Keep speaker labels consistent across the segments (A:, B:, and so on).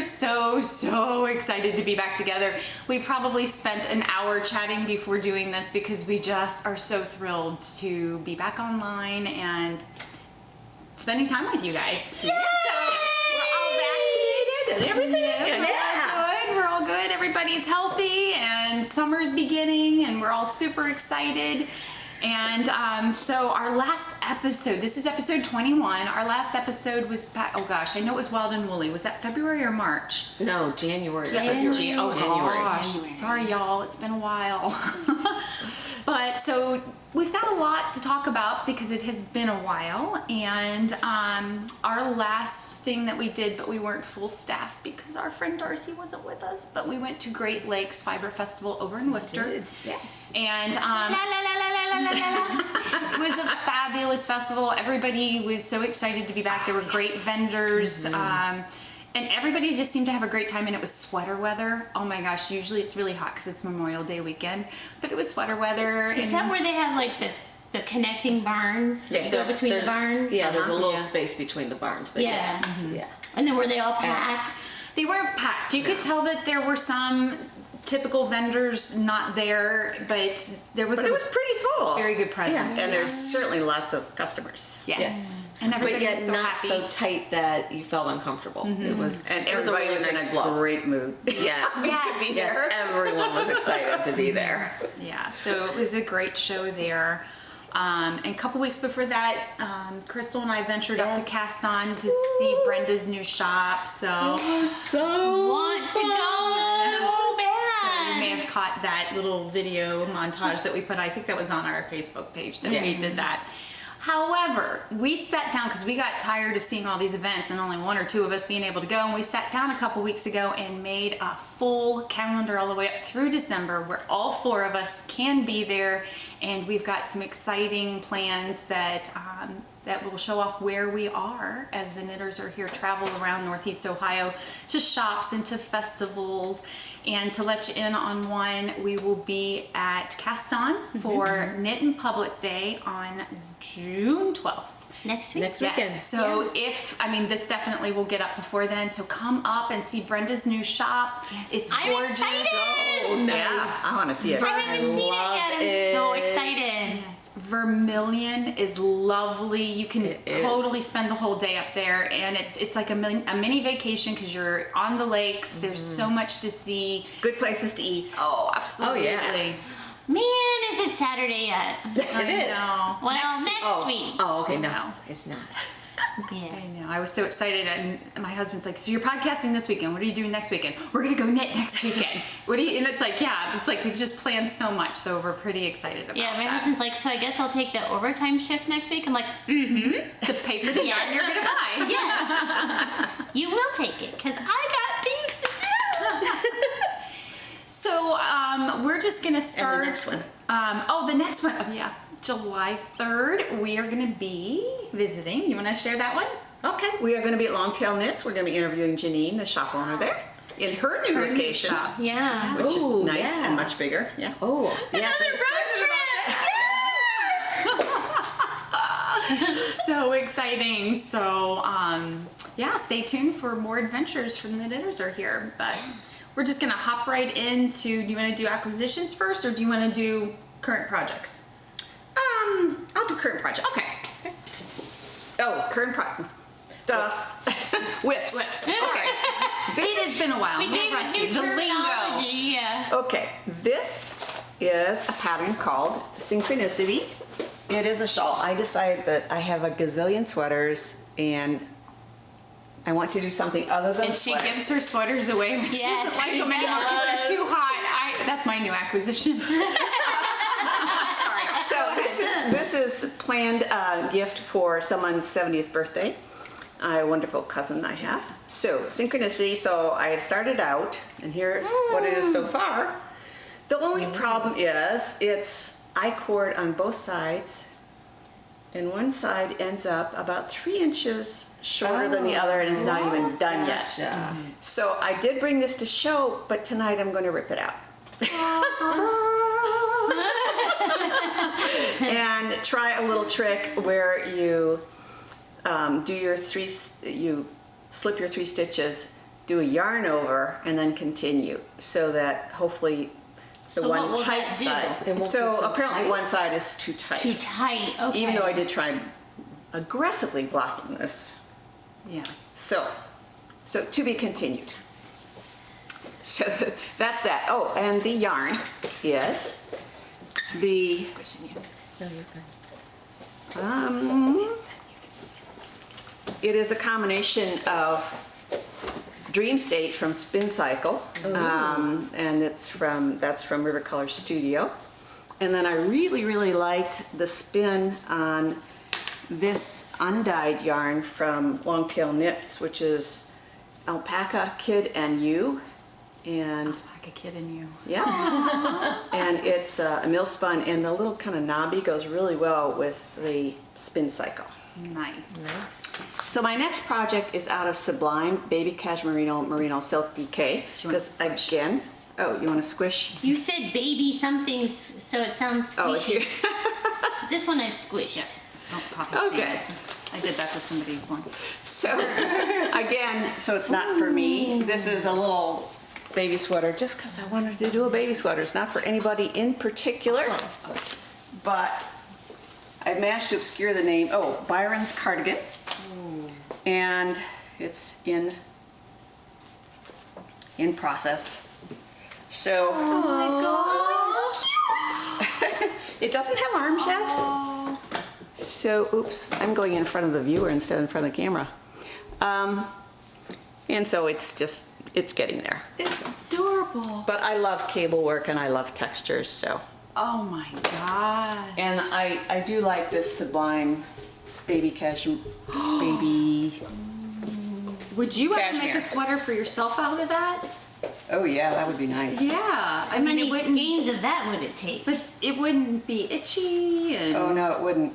A: so excited to be back together. We probably spent an hour chatting before doing this because we just are so thrilled to be back online and spending time with you guys.
B: Yay! So we're all vaccinated and everything.
A: Yeah. We're all good. Everybody's healthy and summer's beginning and we're all super excited. And so our last episode, this is episode 21. Our last episode was back, oh gosh, I know it was Wild and Woolly. Was that February or March?
B: No, January.
A: January. Oh gosh,
B: January.
A: sorry y'all, it's been a while. But so we've got a lot to talk about because it has been a while, and our last thing that we did, but we weren't full staff because our friend Darcy wasn't with us, but we went to Great Lakes Fiber Festival over in Worcester.
B: Yes.
A: And it was a fabulous festival. Everybody was so excited to be back. There were great vendors. And everybody just seemed to have a great time, and it was sweater weather. Oh my gosh, usually it's really hot because it's Memorial Day weekend, but it was sweater weather.
C: Is that where they have like the connecting barns that go between the barns?
B: Yeah, there's a little space between the barns, but yes. Yeah.
C: And then were they all packed?
A: They weren't packed. You could tell that there were some typical vendors not there, but there was
D: But it was pretty full.
A: very good presence.
D: And there's certainly lots of customers.
A: Yes. And
B: But
A: everybody
B: yet
A: was so
B: not
A: happy.
B: so tight that you felt uncomfortable. It was,
D: And
B: it was a
D: everybody
B: really
D: was in
B: nice
D: a
B: flow.
D: great mood.
B: Yes. Yes, everyone was excited to be there.
A: Yeah, so it was a great show there. And a couple weeks before that, Crystal and I ventured up to Cast On to see Brenda's new shop. So,
B: So
C: Want to go so
A: so
C: bad.
A: you may have caught that little video montage that we put. I think that was on our Facebook page that we did that. However, we sat down because we got tired of seeing all these events and only one or two of us being able to go. And we sat down a couple weeks ago and made a full calendar all the way up through December where all four of us can be there. And we've got some exciting plans that that will show off where we are as the knitters are here, travel around Northeast Ohio to shops and to festivals. And to let you in on one, we will be at Cast On for Knit in Public Day on June 12th.
C: Next week?
B: Next
A: Yes.
B: weekend.
A: So this definitely will get up before then. So come up and see Brenda's new shop. It's
C: I'm
A: gorgeous.
C: excited!
B: Oh, nice.
D: Yeah, I want to see it.
C: I haven't seen it yet. I'm so excited.
A: Yes. Vermilion is lovely. You can
B: It
A: totally
B: is.
A: spend the whole day up there, and it's like a mini vacation because you're on the lakes. There's so much to see.
D: Good places to eat.
A: Oh, absolutely.
C: Man, is it Saturday yet?
B: It is.
A: No.
C: Well, next week.
B: Oh, okay, no,
A: No.
B: it's not.
C: Yeah.
A: I know. I was so excited, and my husband's like, "So you're podcasting this weekend? What are you doing next weekend? We're gonna go knit next weekend. What do you?" And it's like, we've just planned so much, so we're pretty excited about
C: Yeah, my
A: that.
C: husband's like, so I guess I'll take the overtime shift next week. I'm like,
A: To pay for the yarn you're gonna buy.
C: yeah, you will take it because I got things to do.
A: So we're just gonna start.
D: And the next one.
A: The next one. Oh yeah, July 3rd. We are gonna be visiting. You want to share that one?
D: Okay, we are going to be at Longtail Knits. We're going to be interviewing Janine, the shop owner there, in her new location,
A: shop.
C: Yeah.
D: which is
B: Ooh,
D: nice
B: yeah.
D: and much bigger. Yeah.
B: Oh, yes.
A: So exciting. So stay tuned for more adventures from the knitters are here. But we're just gonna hop right into. Do you want to do acquisitions first, or do you want to do current projects?
D: I'll do current projects.
A: Okay.
D: Oh, current project. Whips. Okay.
A: It has been a while.
C: We
A: We're
C: gave a
A: rusty.
C: new
A: The lingo.
C: terminology. Yeah.
D: Okay, this is a pattern called Synchronicity. It is a shawl. I decided that I have a gazillion sweaters and I want to do something other than
A: And she
D: sweaters.
A: gives her sweaters away when she
C: Yes,
A: doesn't like
C: she
A: them anymore because
C: does.
A: they're too hot. That's my new acquisition. Sorry.
D: So this is planned gift for someone's 70th birthday. A wonderful cousin I have. So Synchronicity. So I have started out, and here's what it is so far. The only problem is it's I-cord on both sides, and one side ends up about 3 inches shorter than the other, and it's not even done yet.
B: Gotcha.
D: So I did bring this to show, but tonight I'm going to rip it out. And try a little trick where you do your you slip your 3 stitches do a yarn over, and then continue, so that hopefully the
C: So what
D: one
C: will
D: tight
C: that do?
D: side.
B: They won't
D: So
B: be so
D: apparently
B: tight.
D: one side is too tight.
C: Too tight. Okay.
D: Even though I did try aggressively blocking this.
A: Yeah.
D: So to be continued. So that's that. Oh, and the yarn is the, it is a combination of Dream State from Spin Cycle, and that's from River Color Studio. And then I really liked the spin on this undyed yarn from Longtail Knits, which is Alpaca Kid and You. And
A: Like a kid in you.
D: yeah, and it's a mill spun, and the little kind of knobby goes really well with the Spin Cycle.
A: Nice.
D: So my next project is out of Sublime Baby Cashmerino Silk DK.
A: She wants to squish.
D: Again, oh, you want to squish?
C: You said baby something, so it sounds
D: Oh, it's
C: squishy.
D: here.
C: This one I've squished.
A: Yeah. Don't copy
D: Okay.
A: I did that to somebody's once.
D: So again, so it's not for me. This is a little baby sweater just because I wanted to do a baby sweater. It's not for anybody in particular, but I've managed to obscure the name. Oh, Byron's Cardigan. And it's in process. So it doesn't have arms yet. So, oops, I'm going in front of the viewer instead of in front of the camera. And so it's getting there.
A: It's adorable.
D: But I love cable work and I love textures, so.
A: Oh my god.
D: And I do like this Sublime baby cashmere, baby.
A: Would you ever make
D: Cashmere.
A: a sweater for yourself out of that?
D: Oh yeah, that would be nice.
A: Yeah. I
C: How
A: mean,
C: many
A: it wouldn't,
C: skeins of that would it take?
A: but it wouldn't be itchy and
D: Oh no, it wouldn't,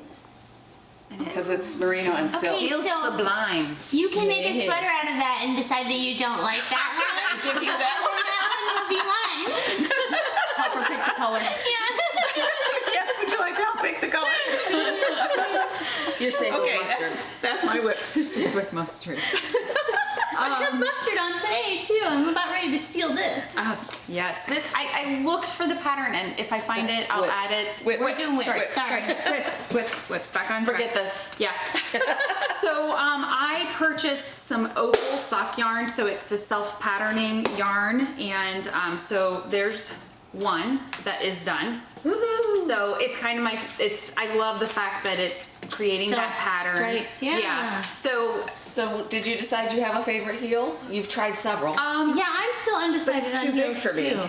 A: and it
D: because it's merino and silk.
C: Okay.
A: feels
C: so-
A: sublime.
C: You can make a
D: Yes.
C: sweater out of that and decide that you don't like that one.
D: Give you that one.
C: That one would be mine.
A: Help her pick the color.
D: Yes, would you like to help pick the color?
B: You're safe
D: Okay,
B: with mustard.
D: that's my whips.
A: With mustard.
C: I have mustard on today too. I'm about ready to steal this.
A: Yes, this I looked for the pattern, and if I find it, I'll
B: Whips.
A: add it.
D: Whips.
C: We're doing whips.
A: Sorry,
C: Sorry.
A: whips. Back on track.
B: Forget this.
A: Yeah. So I purchased some opal sock yarn. So it's the self-patterning yarn, and so there's one that is done.
C: Woohoo!
A: So it's kind of I love the fact that it's creating that pattern.
C: Self-striped, yeah.
A: So
B: So, did you decide you have a favorite heel? You've tried several.
C: Yeah, I'm still undecided
D: it's
C: on
D: too big
C: heels
D: for me.
C: too.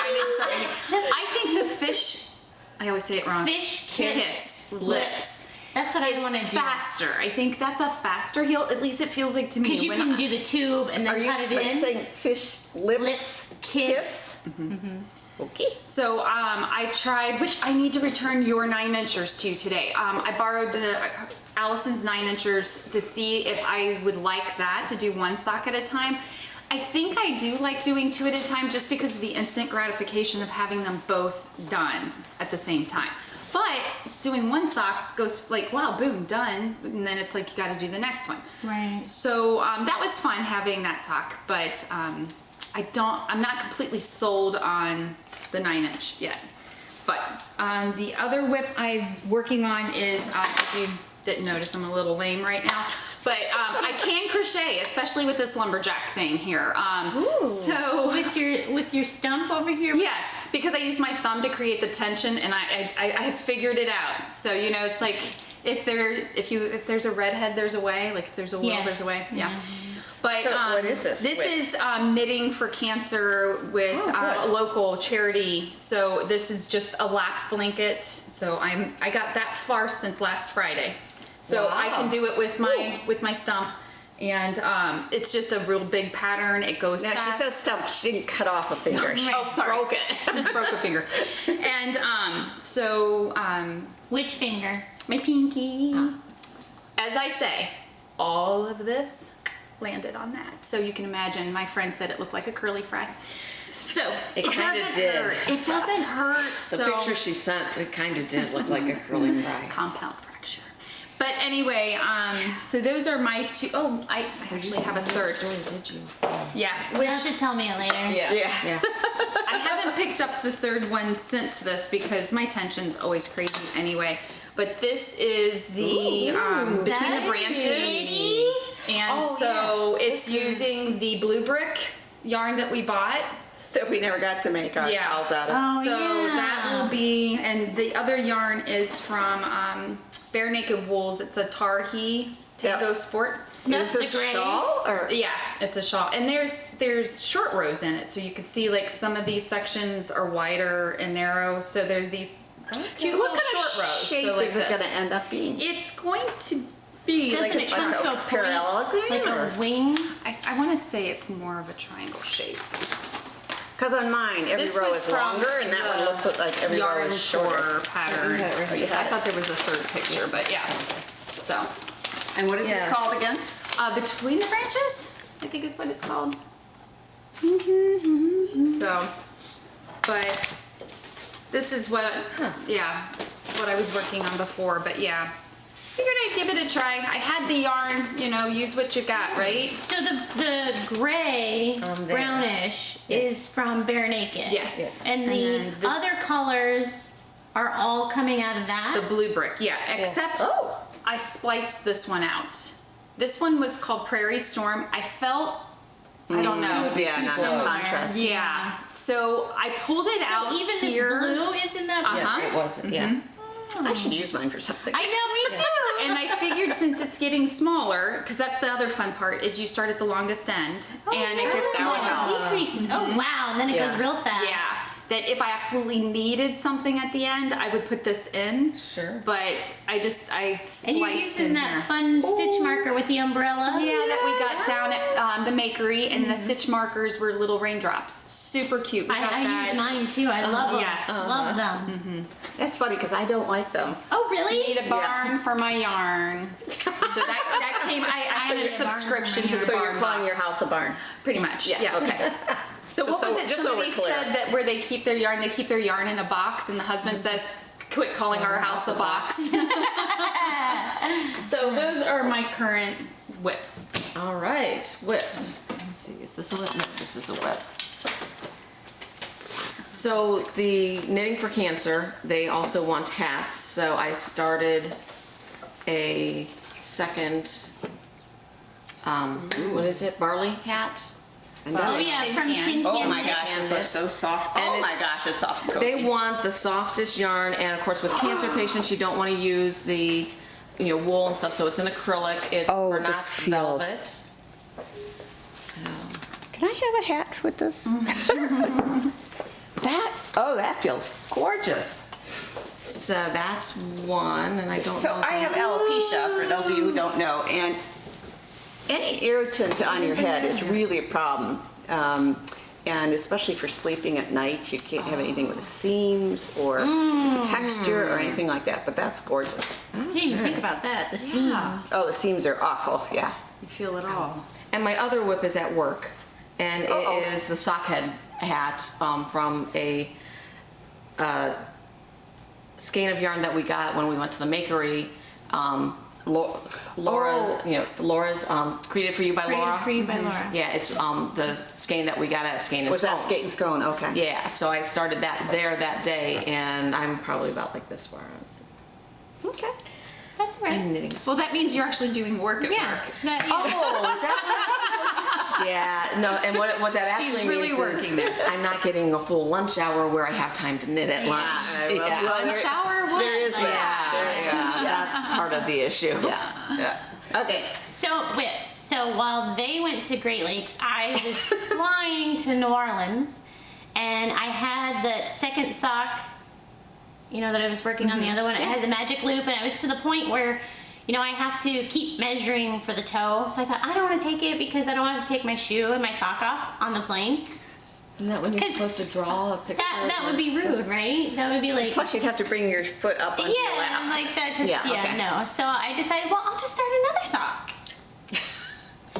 A: I think the fish. I always say it wrong.
C: Fish kiss
A: lips.
C: That's what I
A: It's
C: want to do.
A: faster. I think that's a faster heel. At least it feels like to me.
C: Because you
A: when
C: can
A: I-
C: do the tube and then
D: Are you
C: cut it in.
D: saying fish lips,
C: Lips kiss.
D: Okay.
A: So I tried, which I need to return your 9-inchers to today. I borrowed the Allison's 9-inchers to see if I would like that to do one sock at a time. I think I do like doing 2 at a time just because of the instant gratification of having them both done at the same time. But doing one sock goes like, wow, boom, done. And then it's like, you got to do the next one.
C: Right.
A: So that was fun having that sock, but I'm not completely sold on the 9-inch yet. But the other whip I'm working on is, if you didn't notice, I'm a little lame right now, but I can crochet, especially with this lumberjack thing here. So
C: With your stump over here.
A: yes, because I use my thumb to create the tension, and I figured it out. So you know, it's like if there's a redhead, there's a way. Like if there's a will,
C: Yeah.
A: there's a way. Yeah. But
D: So what is this
A: This
D: with?
A: is knitting for cancer with a local charity. So this is just a lap blanket. So I got that far since last Friday. So I can do it with my stump. And it's just a real big pattern. It goes
D: Now
A: fast.
D: she says stump. She didn't cut off a finger. She
A: Oh, sorry.
D: broke it.
A: Just broke a finger. And
C: Which finger?
A: my pinky. As I say, all of this landed on that. So you can imagine, my friend said it looked like a curly fry. So
B: It kinda
A: doesn't
B: did.
A: hurt. It doesn't hurt.
B: The
A: so
B: picture she sent, it kind of did look like a curly fry.
A: compound fracture. But anyway, so those are my two. Oh, I actually have a third.
B: Story, did you?
A: Yeah,
C: You have to tell me it later.
B: Yeah.
D: Yeah.
A: I haven't picked up the third one since this because my tension's always crazy anyway. But this is the Between the
C: That's
A: Branches.
C: pretty.
A: And
B: Oh,
A: so
B: yes.
A: it's using the blue brick yarn that we bought.
D: That we never got to make our
A: Yeah.
D: towels out of.
C: Oh,
A: So
C: yeah.
A: that will be, and the other yarn is from Bare Naked Wools. It's a Tarhi Tango
D: Yep.
A: Sport.
C: That's
D: Is this
C: the
D: a
C: gray.
D: shawl or?
A: Yeah, it's a shawl, and there's short rows in it, so you can see like some of these sections are wider and narrow. So there are these cute
D: So what
A: little
D: kind
A: short
D: of
A: rows.
D: shape
A: so like
D: is it
A: this.
D: going to end up being?
A: It's going to be
C: Doesn't
A: like
C: it come
D: like
C: to
D: a
C: a point,
D: parallelogram,
C: like
D: or?
C: a wing?
A: I want to say it's more of a triangle shape.
D: Because on mine, every
A: This
D: row
A: was
D: is longer, and that one looked like every row
A: Yarn
D: is shorter.
A: Tour pattern.
B: You had it right
D: Oh, you
A: I
D: had it.
A: thought there was a third picture, but yeah. So,
D: And what is
B: Yeah.
D: this called again?
A: Between the Branches, I think is what it's called. So, but this is what, yeah, what I was working on before, but yeah. Figured I'd give it a try. I had the yarn, you know, use what you got, right?
C: So the gray,
B: There.
C: brownish
B: Yes.
C: is from Bare Naked.
A: Yes.
C: And
A: And
C: the
A: then this-
C: other colors are all coming out of that.
A: The blue brick, yeah, except
D: Oh.
A: I spliced this one out. This one was called Prairie Storm. I felt, I don't know.
D: Yeah, not
B: close.
D: no contrast.
A: Yeah. So I pulled it out
C: So even
A: here.
C: this blue is in that blue.
A: Uh-huh.
B: Yeah, it wasn't. Yeah.
D: I should use mine for something.
C: I know, me too.
A: And I figured since it's getting smaller, because that's the other fun part, is you start at the longest end, and it gets
D: that would
A: smaller.
D: help.
C: It decreases. Oh wow, and then it
D: Yeah.
C: goes real fast.
A: Yeah. That if I absolutely needed something at the end, I would put this in.
B: Sure.
A: But I spliced
C: And you're
A: in
C: using that
A: here.
C: fun stitch marker with the umbrella.
A: Yeah, that we got down at the Makery, and the stitch markers were little raindrops. Super cute. We got
C: I
A: that.
C: use mine too. I love them.
A: yes.
C: Love them.
D: That's funny because I don't like them.
C: Oh really?
A: Need a barn for my yarn. So that came. I had
C: need
A: a
C: a barn for
A: subscription
C: my
A: to the
D: So
A: barn
D: you're calling
A: box.
D: your house a barn?
A: Pretty much.
D: Yeah. Okay.
A: So
D: Just
A: what was
D: so-
A: it?
D: just so we're
A: Somebody
D: clear.
A: said that where they keep their yarn, they keep their yarn in a box, and the husband says, "Quit calling our house a box." So those are my current whips.
B: All right, whips. Let's see, is this a whip? No, this is a whip. So the Knitting for Cancer, they also want hats. So I started a second, what is it, barley hat?
D: And
C: Oh
D: then-
C: yeah,
A: Tin
C: from
A: can.
C: Tin
D: Oh
C: Can.
D: my gosh, this looks so soft.
B: And
D: Oh my
B: it's-
D: gosh, it's soft and cozy.
B: They want the softest yarn, and of course with cancer patients, you don't want to use the, wool and stuff. So it's an acrylic. It's
D: Oh,
B: Bernat's
D: this feels-
B: velvet.
D: Can I have a hat with this? that feels gorgeous.
B: So that's one, and I don't
D: So
B: know. if
D: I have alopecia, for those of you who don't know, and any irritant on your head is really a problem. And especially for sleeping at night, you can't have anything with the seams or texture or anything like that, but that's gorgeous.
C: I didn't even think about that. The seams.
D: Oh, the seams are awful, yeah.
A: You feel it all.
B: And my other whip is at work, and it
D: Uh-oh.
B: is the sockhead hat from a skein of yarn that we got when we went to the Makery. Laura, Laura's Created for You by Laura.
C: Created for You by Laura.
B: Yeah, it's the skein that we got at Skein and
D: Was that
B: Scones.
D: Skate and Scone? Okay.
B: Yeah, so I started that there that day, and I'm probably about like this far.
D: Okay.
C: That's all right.
B: I'm knitting.
A: Well, that means you're actually doing work at
C: Yeah.
A: work.
C: That,
B: Oh, is that what it's supposed to? Yeah, no, and what that
A: She's
B: actually
A: really
B: means
A: working
B: is
A: there.
B: I'm not getting a full lunch hour where I have time to knit at lunch.
D: well,
A: Lunch hour? What?
D: There is that.
B: Yeah, that's part of the issue.
D: Yeah. Okay.
C: So whips. So while they went to Great Lakes, I was flying to New Orleans, and I had the second sock, that I was working on the other one. I had the magic loop, and I was to the point where, I have to keep measuring for the toe. So I thought, I don't want to take it because I don't have to take my shoe and my sock off on the plane.
B: Isn't that when you're
C: 'Cause
B: supposed to draw a picture?
C: That would be rude, right? That would be like,
D: Plus, you'd have to bring your foot up onto your
C: yeah,
D: lap.
C: and like that just,
D: Yeah, okay.
C: no. So I decided, well, I'll just start another sock.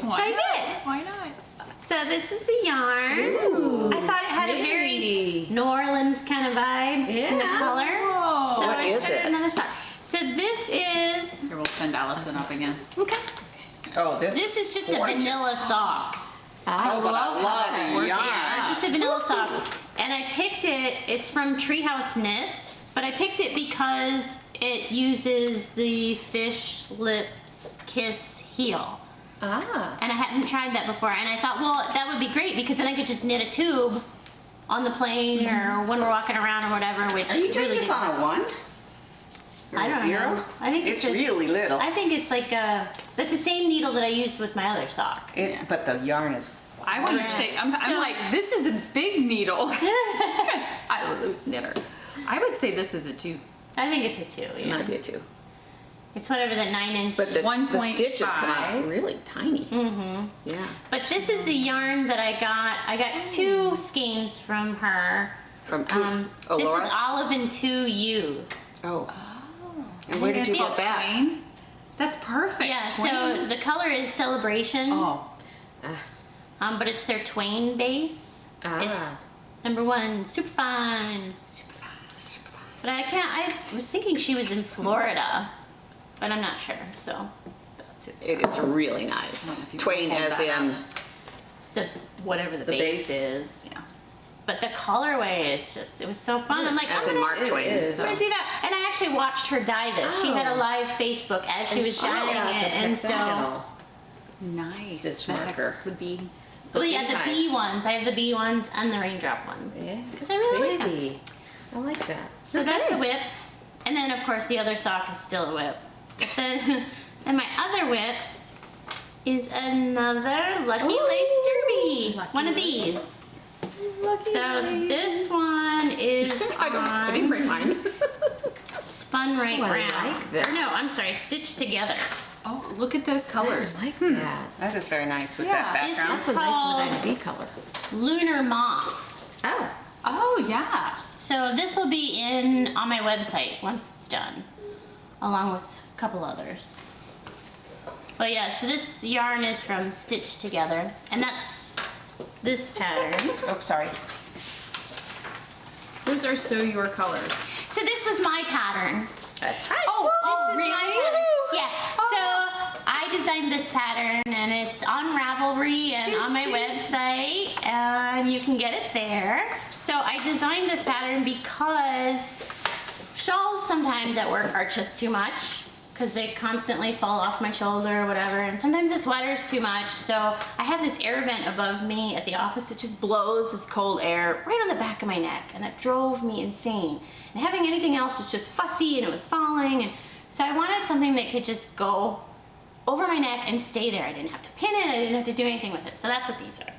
A: Why
C: So I
A: not?
C: did.
A: Why not?
C: So this is the yarn. I thought it had a very New Orleans kind of vibe in the
B: Yeah.
C: color. So
D: What
C: I
D: is
C: started
D: it?
C: another sock. So this is
A: Here, we'll send Allison up again.
C: Okay.
D: Oh,
C: This is just a
D: gorgeous.
C: vanilla sock.
D: Oh, but I love
A: that's
D: the
A: working.
D: yarn.
C: Yeah, it's just a vanilla sock. And I picked it, it's from Treehouse Knits, but I picked it because it uses the Fish Lips Kiss heel.
B: Ah.
C: And I hadn't tried that before. And I thought, well, that would be great because then I could just knit a tube on the plane or when we're walking around or whatever, which
D: Are you doing
C: really
D: this
C: didn't-
D: on a 1? Or
C: I
D: a
C: don't
D: 0?
C: know. I think
D: it's
C: it's a-
D: really little.
C: I think it's like that's the same needle that I used with my other sock.
D: But the yarn is.
A: I want to
C: Yes.
A: say, I'm
C: So-
A: like, this is a big needle. 'Cause I'm a loose knitter. I would say this is a 2.
C: I think it's a 2, yeah.
D: Might be a 2.
C: It's whatever that 9-inch.
D: But the
A: 1.5.
D: stitches come out really tiny. Mm-hmm. Yeah.
C: But this is the yarn that I got. I got 2 skeins from her.
D: From
C: This
D: Laura?
C: is Olive and 2U.
D: Oh. And where did you get that?
A: Twain? That's perfect.
C: Yeah,
A: Twain.
C: so the color is Celebration.
A: Oh,
C: But it's their Twain base.
B: Ah.
C: It's number 1, super fine. But I was thinking she was in Florida, but I'm not sure. So that's it.
D: It is really nice.
A: if you
D: Twain
A: hold
D: as
A: that
D: in.
C: The whatever the,
B: The
C: base,
B: base.
C: is.
A: yeah.
C: But the colorway is just, it was so fun. I'm like,
D: As
C: I'm
D: in
C: gonna,
D: Mark
B: It
D: Twain.
B: is.
C: I'm gonna do that. And I actually watched her dye this. She had a
B: Oh.
C: live Facebook as she was dyeing it. And so,
B: hexagonal.
A: Nice.
B: Stitch
A: The
B: marker.
A: The bee.
C: well, yeah, the
B: beehive.
C: bee ones. I have the bee ones and the raindrop ones.
B: Yeah.
C: Because I really like them.
B: Baby. I like that.
C: So that's a whip. And then, of course, the other sock is still a whip. But then, and my other whip is another Lucky Lace Derby. One of these. So this one is
D: I didn't bring mine.
C: spun right
B: Oh, I
C: round.
B: like that.
C: Or no, I'm sorry, stitched together.
A: Oh, look at those colors.
B: I like that.
D: That is very nice with
A: Yeah.
D: that
C: This
D: background.
B: That's a nice
C: called-
B: Medina bee color.
C: Lunar Moth.
B: Oh.
A: Oh, yeah.
C: So this will be on my website once it's done, along with a couple others. But yeah, so this yarn is from Stitched Together, and that's this pattern.
D: Oh, sorry.
A: Those are so your colors.
C: So this was my pattern.
D: That's right.
A: Oh,
C: This is
A: really?
C: my pattern. Yeah. So I designed this pattern, and it's on Ravelry and on my website, and you can get it there. So I designed this pattern because shawls sometimes at work are just too much because they constantly fall off my shoulder or whatever, and sometimes the sweater's too much. So I have this air vent above me at the office that just blows this cold air right on the back of my neck, and that drove me insane. And having anything else was just fussy and it was falling, and so I wanted something that could just go over my neck and stay there. I didn't have to pin it, I didn't have to do anything with it. So that's what these are.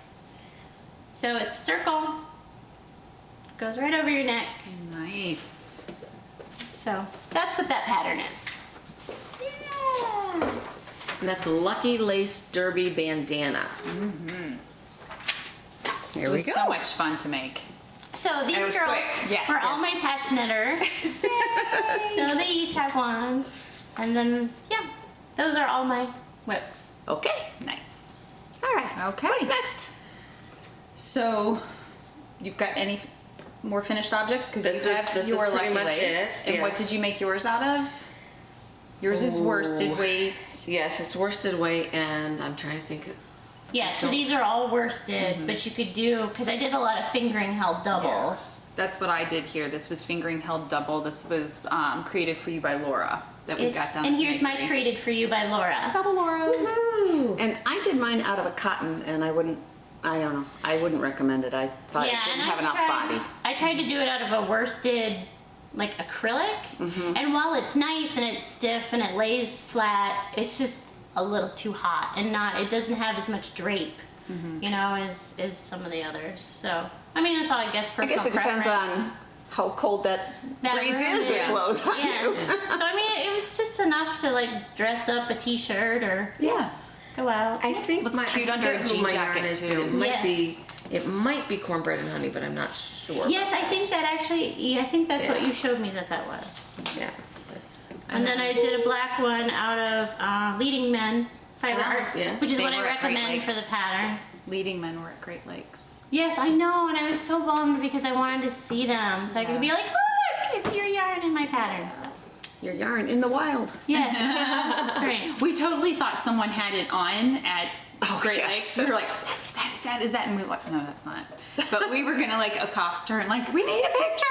C: So it's a circle, goes right over your neck.
A: Nice.
C: So that's what that pattern is. Yeah.
B: And that's Lucky Lace Derby Bandana.
D: Here
A: It
D: we
A: was
D: go.
A: so much fun to make.
C: So these
D: It was
C: girls
D: quick.
A: Yes,
C: were all
A: yes.
C: my test knitters. So they each have one. And then, yeah, those are all my whips.
D: Okay.
A: Nice.
D: All right.
A: Okay.
D: What's next?
A: So, you've got any more finished objects? Because
B: This
A: you
B: is-
A: have
B: this is
A: your
B: pretty
A: Lucky
B: much
A: Lace.
B: it,
A: And what
B: yes.
A: did you make yours out of? Yours is worsted weight.
B: Yes, it's worsted weight, and I'm trying to think.
C: Yeah, so these are all worsted, but you could do, because I did a lot of fingering held doubles.
A: That's what I did here. This was fingering held double. This was created for you by Laura that we got done.
C: And
A: at
C: here's my
A: Bakery.
C: created for you by Laura.
A: Double Laura's.
D: And I did mine out of a cotton, and I wouldn't recommend it. I thought it didn't have enough body.
C: I tried to do it out of a worsted, like acrylic, and while it's nice and it's stiff and it lays flat, it's just a little too hot and it doesn't have as much drape, you know, as some of the others. So, I mean, it's all, I guess,
D: I
C: personal
D: guess it depends
C: preference.
D: on how cold that breeze
C: room
D: is that blows on
C: Yeah.
D: you.
C: So, I mean, it was just enough to like dress up a t-shirt or
A: Yeah.
C: go out.
B: I think
A: Looks
B: my
A: cute
B: I
A: under a
B: forget who
A: jean
B: my
A: jacket,
B: yarn is,
A: too.
B: but it might
C: Yes.
B: be cornbread and honey, but I'm not sure.
C: Yes,
B: about
C: I think that actually, yeah, I think that's what
B: Yeah.
C: you showed me that was.
B: that. Yeah.
C: And then I did a black one out of Leading Men Fiber
B: Ah,
C: Arts,
B: yes.
C: which is
A: They
C: what I
A: were at Great
C: recommend for the
A: Lakes.
C: pattern.
A: Leading men were at Great Lakes.
C: Yes, I know, and I was so bummed because I wanted to see them, so I could be like, look, it's your yarn in my pattern. So
D: your yarn in the wild.
C: Yes, that's right.
A: We totally thought someone had it on at Great
D: yes.
A: Lakes. We were like, is that? And we were like, no, that's not. But we were gonna like accost her and like, we need a picture.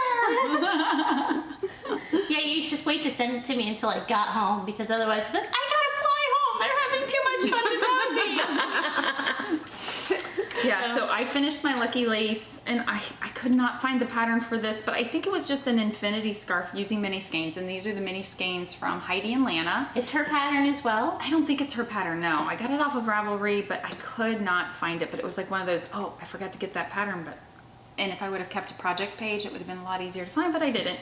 C: Yeah, you just wait to send it to me until I got home because otherwise, I'd be like, I gotta fly home. They're having too much fun without me.
A: Yeah, so I finished my Lucky Lace, and I could not find the pattern for this, but I think it was just an infinity scarf using mini skeins, and these are the mini skeins from Heidi and Lana.
C: It's her pattern as well.
A: I don't think it's her pattern, no. I got it off of Ravelry, but I could not find it, but it was like one of those, oh, I forgot to get that pattern, and if I would have kept a project page, it would have been a lot easier to find, but I didn't.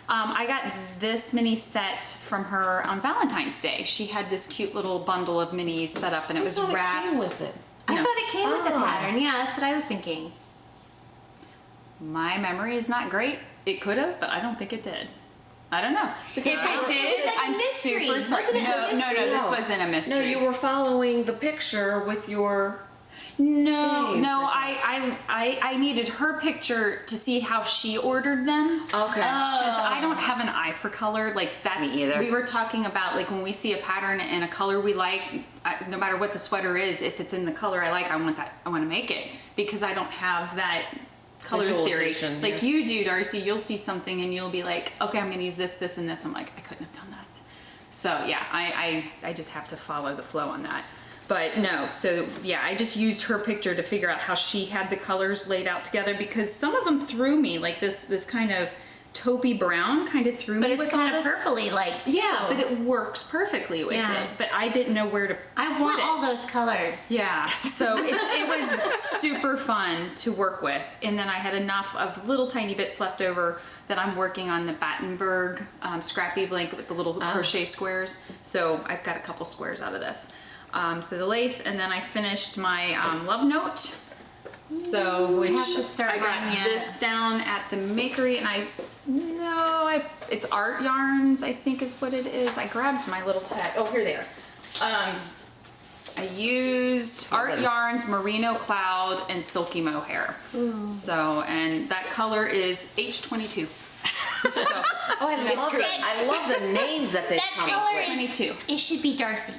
A: I got this mini set from her on Valentine's Day. She had this cute little bundle of minis set up, and it was wrapped.
B: It came with it.
C: I
A: No.
C: thought it came with the
B: Oh.
C: pattern. Yeah, that's what I was thinking.
A: My memory is not great. It could have, but I don't think it did. I don't know. If it did,
C: was like a
A: I'm
C: mystery.
A: super sorry.
C: Wasn't it a
A: No,
C: mystery?
A: this wasn't a mystery.
B: No, you were following the picture with your.
A: No,
B: Skeins,
A: no,
B: I
A: I needed her picture to see how she ordered them.
B: Okay.
A: Because I don't have an eye for color. Like that's
D: Me either.
A: we were talking about like when we see a pattern and a color we like, no matter what the sweater is, if it's in the color I like, I want to make it because I don't have that color theory
B: Visualization,
A: like
B: yeah.
A: you do, Darcy. You'll see something and you'll be like, okay, I'm gonna use this, this, and this. I'm like, I couldn't have done that. So yeah, I just have to follow the flow on that. But no, so yeah, I just used her picture to figure out how she had the colors laid out together because some of them threw me, like this kind of taupey brown kind of threw
C: But
A: me
C: it's
A: with all
C: kind of
A: this.
C: purpley like too.
A: Yeah, but it works perfectly with
C: Yeah.
A: it. But I didn't know where to
C: I
A: put
C: want
A: it.
C: all those colors.
A: Yeah, so it was super fun to work with. And then I had enough of little tiny bits left over that I'm working on the Battenberg scrappy blanket with the little crochet squares. So I've got a couple squares out of this. So the lace, and then I finished my love note. So which
C: have to start
A: I got
C: mine yet.
A: this down at the Makery, and it's Art Yarns, I think is what it is. I grabbed my little tag. Oh, here they are. I used Art
D: goodness.
A: Yarns Merino Cloud and Silky Mohair. So, and that color is H22. So,
B: Oh, I love the names that they
C: That
B: come
C: color
B: up with.
C: is
A: 22.
C: It should be Darcy's.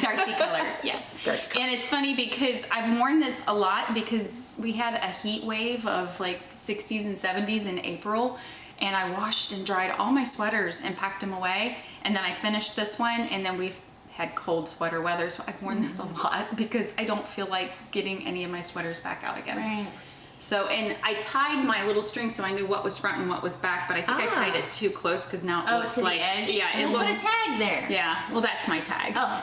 A: Darcy color, yes.
D: Darcy
A: And it's funny because I've worn this a lot because we had a heat wave of like 60s and 70s in April, and I washed and dried all my sweaters and packed them away, and then I finished this one, and then we've had cold sweater weather, so I've worn this a lot because I don't feel like getting any of my sweaters back out again.
C: Right.
A: So, and I tied my little string so I knew what was front and what was back, but I think I tied it too close because now it
C: Oh,
A: looks
C: to
A: like,
C: the edge?
A: yeah, it
C: Well,
A: looks,
C: put a tag there.
A: yeah, well that's my tag.
C: Oh.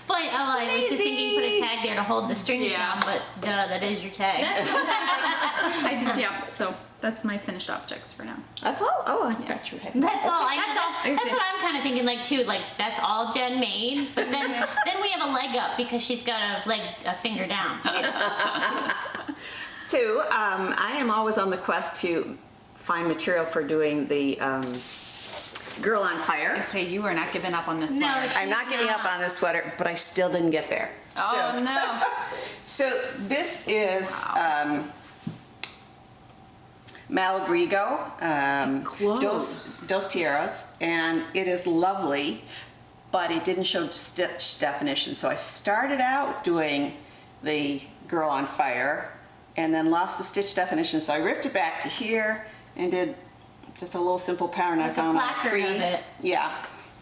C: But I was just thinking put a tag there to hold the strings
A: Yeah.
C: down, but duh, that is your tag.
A: I did, yeah, so that's my finished objects for now.
D: That's all? Oh, I got you.
C: That's all. That's what I'm kind of thinking, like too. Like that's all Jen made, but then we have a leg up because she's got a finger down.
D: So I am always on the quest to find material for doing the Girl on
A: I
D: Fire.
A: say you are not giving up on this
C: No,
A: sweater.
C: she-
D: I'm not giving up on this sweater, but I still didn't get there.
A: Oh no.
D: So this is Malabrigo,
A: Close.
D: Dos Tierras, and it is lovely, but it didn't show stitch definition. So I started out doing the Girl on Fire and then lost the stitch definition. So I ripped it back to here and did just a little simple pattern I
C: Like a
D: found on
C: placard
D: free.
C: of it.
D: Yeah.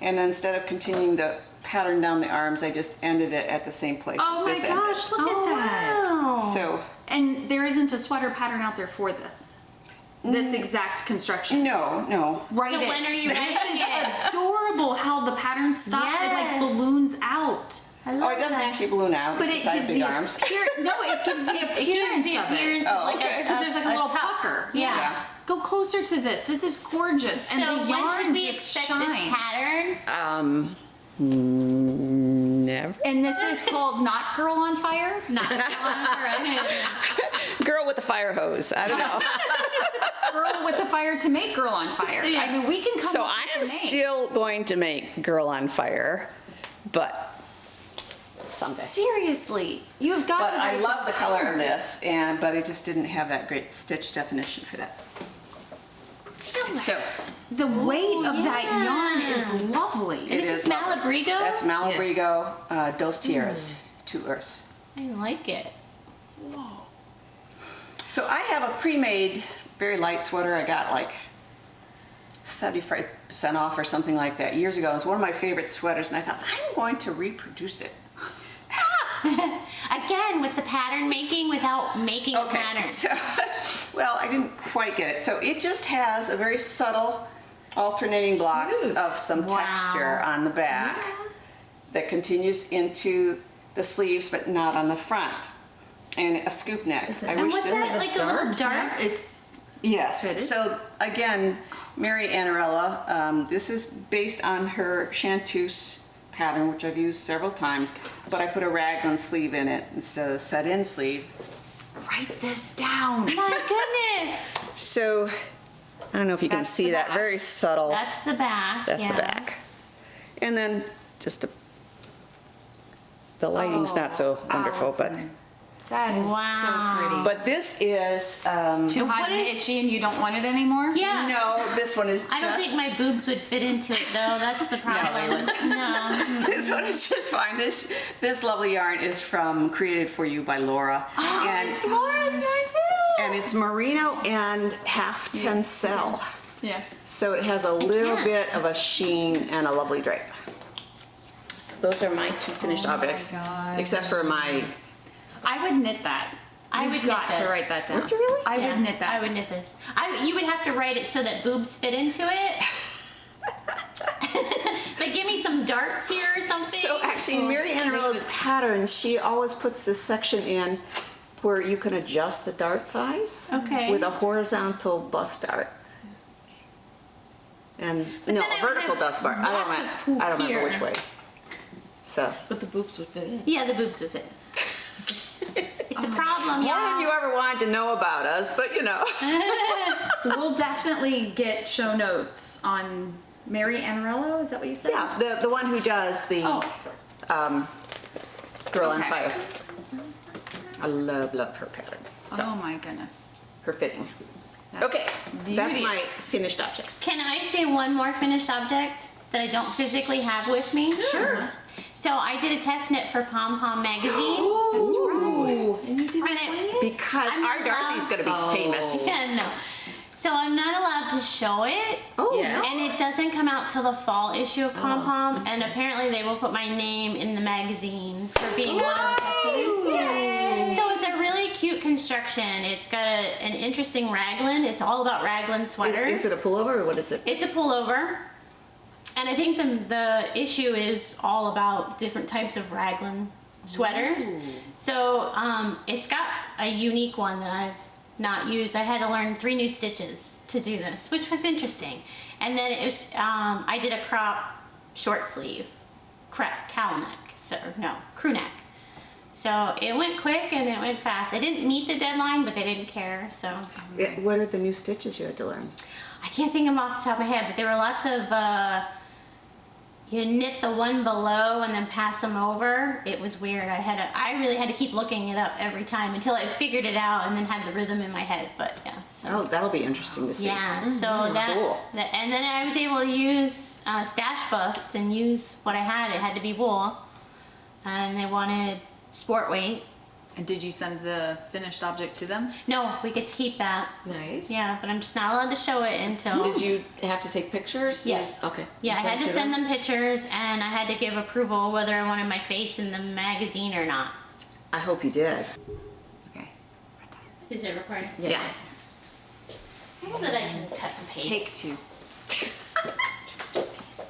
D: And then instead of continuing the pattern down the arms, I just ended it at the same place.
A: Oh my
D: this ended.
A: gosh, look at that.
C: Wow.
D: So
A: And there isn't a sweater pattern out there for this. This exact construction.
D: no.
A: Right.
C: So when are you
A: This
C: writing
A: is
C: it?
A: adorable how the pattern stops. It like
C: Yes.
A: balloons out.
C: I
D: Oh,
C: love
D: it doesn't
C: that.
D: actually balloon out.
A: But
D: It's
A: it
D: just I have
A: gives
D: big
A: the
D: arms.
A: no, it gives the appearance
C: the
A: of
C: appearance
A: it.
C: of
D: Oh,
C: like
D: okay.
A: Because there's like a little
C: tuck.
A: pucker.
C: Yeah.
A: Go closer to this. This is gorgeous.
C: So
A: And the
C: when
A: yarn
C: should we
A: just
C: expect
A: shines.
C: this pattern?
D: Never.
A: And this is called Not Girl on Fire?
C: Not
D: Girl with the fire hose. I don't know.
A: Girl with the fire to make Girl on Fire. I mean, we can come
D: So
A: up
D: I
A: with
D: am
A: a name.
D: still going to make Girl on Fire, but someday.
A: Seriously, you have got
D: But
A: to.
D: I
A: write
D: love the
A: this
D: color of this, but it just didn't have that great stitch definition for that.
C: I feel
D: So
A: The weight of that
C: yeah.
A: yarn is lovely.
C: And this is
D: lovely.
C: Malabrigo?
D: That's Malabrigo, Dos Tierras, 2 Earths.
C: I like it.
D: So I have a pre-made, very light sweater. I got like 75% off or something like that years ago. It's one of my favorite sweaters, and I thought, I'm going to reproduce it.
C: Again, with the pattern making without making a pattern.
D: So, well, I didn't quite get it. So it just has a very subtle alternating blocks
A: Cute.
D: of some
C: Wow.
D: texture on the back that continues into the sleeves, but not on the front. And a scoop neck.
A: Is it-
D: I
C: And
D: wish
C: what's
D: this
C: that, like a little dark?
A: It's
D: Yes.
A: fitted?
D: So again, Mary Annarella, this is based on her chanteuse pattern, which I've used several times, but I put a raglan sleeve in it instead of a set-in sleeve.
A: write this down.
C: My goodness.
D: So I don't know if you can
A: That's
D: see
A: the
D: that
A: back.
D: very subtle.
C: That's the back.
D: That's the
C: yeah.
D: back. And then just the lighting's not so wonderful, but
A: that is
C: Wow.
A: so pretty.
D: but this is
A: Too hot
C: What
A: and
C: is-
A: itchy, and you don't want it anymore.
C: Yeah.
D: no, this one is
C: I don't
D: just
C: think my boobs would fit into it though. That's the problem. No.
D: this one is just fine. This lovely yarn is from Created for You by Laura.
C: Oh,
D: and
C: it's Laura's yarn too.
D: and it's merino and half tencel.
A: Yeah.
D: So it has a little
C: can't.
D: bit of a sheen and a lovely drape. So those are my 2 finished
A: my
D: objects,
A: God.
D: except for my.
A: I would knit that.
C: I
A: You've
C: would knit
A: got to
C: this.
A: write that down.
D: Would you really?
A: I
C: Yeah,
A: would knit that.
C: I would knit this. You would have to write it so that boobs fit into it. Like give me some darts here or something.
D: So actually, in Mary Annarella's pattern, she always puts this section in where you can adjust the dart size.
C: Okay.
D: With a horizontal bust dart. And
C: But
D: no,
C: then I
D: a
C: would
D: vertical
C: have
D: dust bar. I
C: lots
D: don't,
C: of poof
D: I don't remember
C: here.
D: which way. So.
B: But the boobs would fit in.
C: Yeah, the boobs would fit. It's a problem,
D: More than you
C: y'all.
D: ever wanted to know about us, but you know.
A: We'll definitely get show notes on Mary Annarello. Is that what you said?
D: Yeah, the one who does the
A: Oh.
D: Girl on
A: Okay.
D: Fire. I love her patterns. So
A: Oh my goodness.
D: her fitting.
A: That's
D: Okay, that's my
A: beauteous.
D: finished objects.
C: Can I say one more finished object that I don't physically have with me?
A: Sure.
C: So I did a test knit for Pom Pom magazine.
A: That's right.
B: And you did
C: And it-
D: Because
C: I'm
D: our Darcy's gonna be famous.
C: Yeah, no. So I'm not allowed to show it.
D: Oh,
B: Yeah.
D: no.
C: And it doesn't come out till the fall issue of Pom Pom, and apparently they will put my name in the magazine for being one of the testers. So it's a really cute construction. It's got an interesting raglan. It's all about raglan sweaters.
D: Is it a pullover or what is it?
C: It's a pullover. And I think the issue is all about different types of raglan sweaters. So it's got a unique one that I've not used. I had to learn 3 new stitches to do this, which was interesting. And then it was I did a crop short sleeve, cowl neck, crew neck. So it went quick and it went fast. I didn't meet the deadline, but they didn't care. So
D: Yeah, what are the new stitches you had to learn?
C: I can't think of them off the top of my head, but there were lots of you knit the one below and then pass them over. It was weird. I really had to keep looking it up every time until I figured it out and then had the rhythm in my head. But yeah, so
D: Oh, that'll be interesting to see.
C: yeah, so that,
D: Cool.
C: and then I was able to use stash bust and use what I had. It had to be wool, and they wanted sport weight.
A: And did you send the finished object to them?
C: No, we get to keep that.
B: Nice.
C: Yeah, but I'm just not allowed to show it until.
B: Did you have to take pictures?
C: Yes.
B: Okay.
C: Yeah, I
B: And
C: had to
B: to
C: send them pictures, and I had to give approval whether I wanted my face in the magazine or not.
D: I hope you did.
A: Okay.
C: Is it recording?
D: Yes.
C: I know that I can cut and paste.
A: Take 2.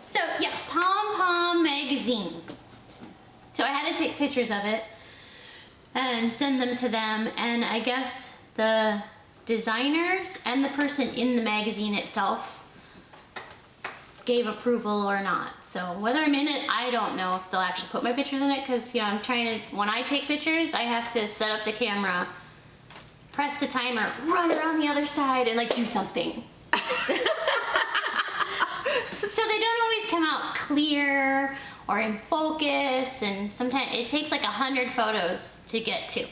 C: So yeah, Pom Pom magazine. So I had to take pictures of it and send them to them, and I guess the designers and the person in the magazine itself gave approval or not. So whether I'm in it, I don't know if they'll actually put my pictures in it, because I'm trying to, when I take pictures, I have to set up the camera, press the timer, run around the other side, and like do something. So they don't always come out clear or in focus, and sometimes it takes like 100 photos to get to.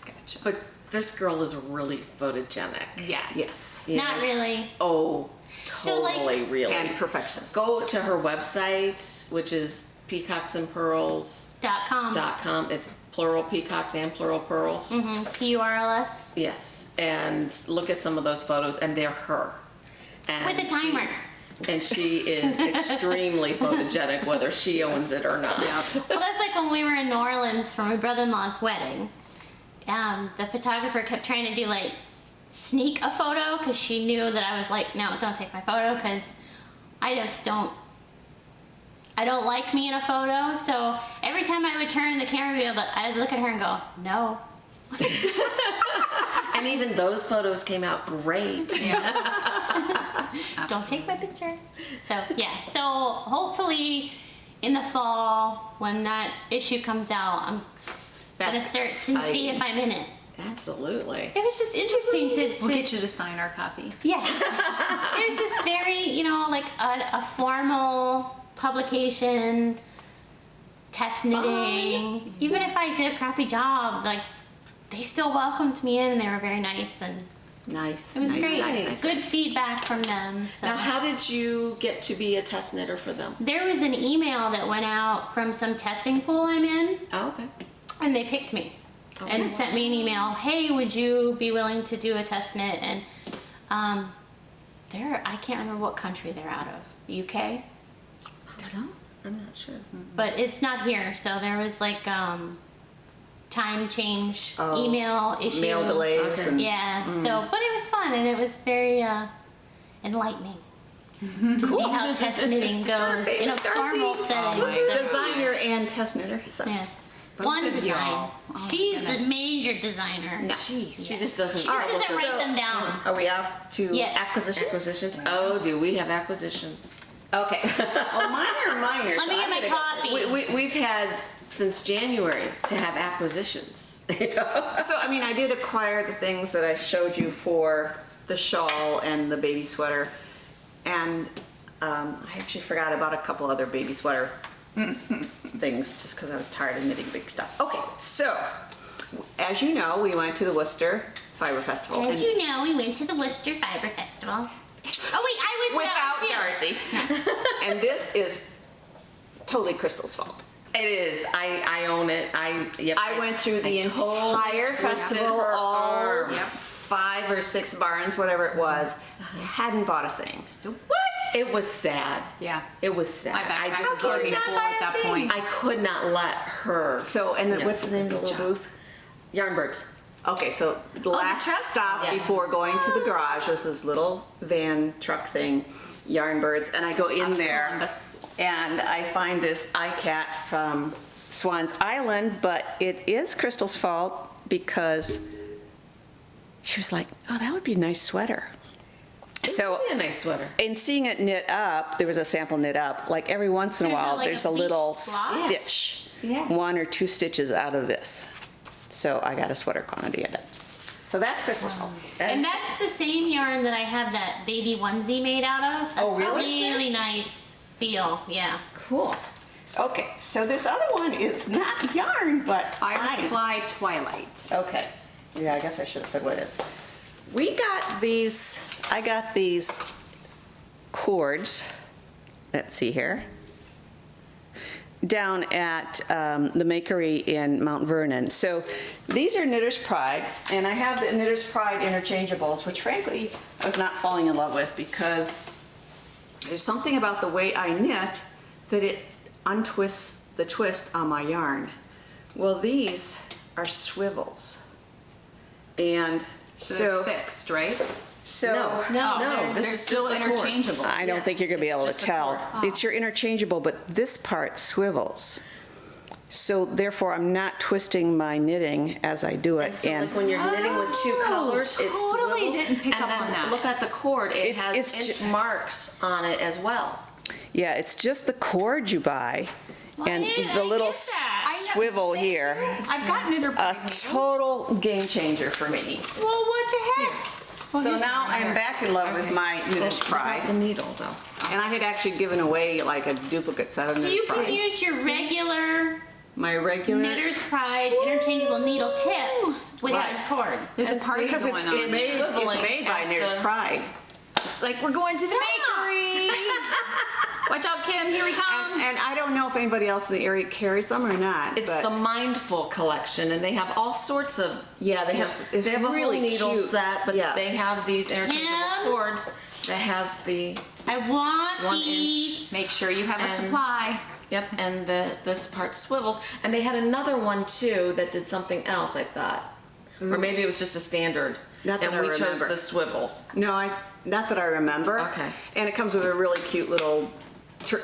A: Gotcha.
B: But This girl is really photogenic.
A: Yes.
D: Yes.
C: Not really.
B: Oh,
C: So, like-
B: totally, really.
D: And perfectionist.
B: Go to her website, which is peacocksandpearls.com.
C: .com.
B: It's plural peacocks and plural pearls.
C: PURLS.
B: Yes, and look at some of those photos, and they're her. And
C: With a timer.
B: And she is extremely photogenic, whether she owns it or not.
A: Yeah.
C: Well, that's like when we were in New Orleans for my brother-in-law's wedding. The photographer kept trying to do like sneak a photo because she knew that I was like, no, don't take my photo because I just don't. I don't like me in a photo. So every time I would turn the camera, I'd look at her and go, no.
B: And even those photos came out great.
C: Don't take my picture. So yeah. So hopefully in the fall when that issue comes out, I'm gonna
D: That's
C: search and see if I'm in it.
B: Absolutely.
C: It was just interesting to
A: We'll get you to sign our copy.
C: yeah. There's this very, like a formal publication, test knitting. Even if I did a crappy job, like they still welcomed me in and they were very nice and
D: Nice.
C: it was
D: nice,
C: great.
D: Nice, nice.
C: Good feedback from them. So.
B: Now, how did you get to be a test knitter for them?
C: There was an email that went out from some testing pool I'm in,
B: Oh, okay.
C: and they picked me
B: Okay.
C: and sent me an email. Hey, would you be willing to do a test knit? And I can't remember what country they're out of. UK,
B: I don't know. I'm not sure.
C: but it's not here. So there was like time change,
D: Oh,
C: email issue,
D: Mail delays.
B: Okay.
D: And,
C: Yeah. So, but it was fun and it was very enlightening to see how test knitting goes in a
D: famous
C: formal
D: Darcy.
C: setting.
A: Oh my
C: So,
D: Designer and test knitter. So.
C: yeah.
A: Both
C: One
A: of
C: design.
A: y'all. Oh my
C: She's
A: goodness.
C: the major designer.
D: No.
B: She just doesn't.
C: She just doesn't
D: so-
C: write them down.
D: Are we off to
C: Yes.
D: acquisitions?
B: Acquisitions? Oh, do we have acquisitions?
D: Okay. Oh, mine are minor.
C: Let me get my coffee.
B: We've had since January to have acquisitions.
D: So, I mean, I did acquire the things that I showed you for the shawl and the baby sweater. And I actually forgot about a couple other baby sweater things just because I was tired of knitting big stuff. Okay, so as you know, we went to the Worcester Fiber Festival.
C: As
D: and-
C: you know, we went to the Worcester Fiber Festival. Oh wait, I was
D: without
C: too.
D: Darcy. And this is totally Crystal's fault.
B: It is. I own it. Yep.
D: I went through the
B: totally
D: entire
B: twisted
D: festival,
B: her
D: all
B: arm. Yep.
D: 5 or 6 barns, whatever it was. Hadn't bought a thing.
B: What? It was sad.
A: Yeah.
B: It was sad.
A: My backpack
B: I just
A: was already
B: couldn't-
A: full at that point.
B: I could not let her.
D: So, and then
B: Yes,
D: what's the name of the
B: good
D: little
B: job.
D: booth?
B: Yarnbirds.
D: Okay, so the last
A: truck
D: stop
B: Yes.
D: before going to the garage was this little van truck thing, Yarnbirds, and I go in there
A: Columbus.
D: and I find this iCat from Swan's Island, but it is Crystal's fault because she was like, oh, that would be a nice sweater. So
B: Be a nice sweater.
D: in seeing it knit up, there was a sample knit up, like every once in a
C: There's
D: while,
C: like a
D: there's a
C: bleach
D: little
C: slot?
D: stitch,
B: Yeah.
D: 1 or 2 stitches out of this. So I got a sweater quantity of it. So that's Crystal's fault.
C: And that's the same yarn that I have that baby onesie made out of. That's
D: Oh, really?
C: Really nice feel. Yeah.
B: Cool.
D: Okay, so this other one is not yarn, but iron.
A: Firefly Twilight.
D: Okay, yeah, I guess I should have said what it is. We got these, I got these cords, let's see here, down at the Makery in Mount Vernon. So these are Knitter's Pride, and I have the Knitter's Pride interchangeables, which frankly I was not falling in love with because there's something about the way I knit that it untwists the twist on my yarn. Well, these are swivels. And
A: So
D: so,
A: they're fixed, right?
D: so
C: No.
B: No, this
A: They're
B: is
A: still
B: just the cord.
A: interchangeable.
D: I don't
B: Yeah,
D: think you're gonna be
B: it's
D: able to
B: just a
D: tell.
B: cord.
D: It's your interchangeable, but this part swivels. So therefore, I'm not twisting my knitting as I do it.
B: So like when you're knitting with 2 colors, it
A: totally
B: swivels.
A: didn't pick
B: and
A: up
B: then
A: on that.
B: look at the cord. It
D: It's-
B: has
D: it's
B: inch
D: ju-
B: marks on it as well.
D: yeah, it's just the cord you buy and
C: didn't
D: the
C: I
D: little
C: get that?
A: I know.
D: swivel here.
A: I've got Knitter
D: A
A: Pride.
D: total game changer for me.
C: Well, what the heck?
A: Well,
D: So
A: here's
D: now
A: one right
D: I'm
A: here.
D: back in love with my Knitter's Pride.
B: The needle though.
D: And I had actually given away like a duplicate set of
C: So you
D: Knitter's
C: can
D: Pride.
C: use your regular
D: My regular.
C: Knitter's Pride interchangeable needle tips with
B: Right.
C: these cords.
A: There's a
B: And
A: party
D: Because
A: going
D: it's,
A: on.
D: it's made by
B: at
D: Knitter's
B: the-
D: Pride.
A: It's like, we're going to the bakery. Watch out, Kim, here we come.
D: And I don't know if anybody else in the area carries them or not.
B: It's
D: but
B: the Mindful collection, and they have all sorts of.
D: Yeah, they have- it's
B: They have a
D: really
B: whole needle
D: cute.
B: set, but
D: Yeah.
B: they have these interchangeable
C: Kim?
B: cords that has the.
C: I want
B: 1
C: these.
A: Make sure you have a
B: And-
A: supply.
B: Yep, and this part swivels, and they had another one too that did something else. I thought, or maybe it was just a standard,
D: Not that
B: and
D: I
B: we chose
D: remember.
B: the swivel.
D: No, not that I remember.
B: Okay.
D: And it comes with a really cute little.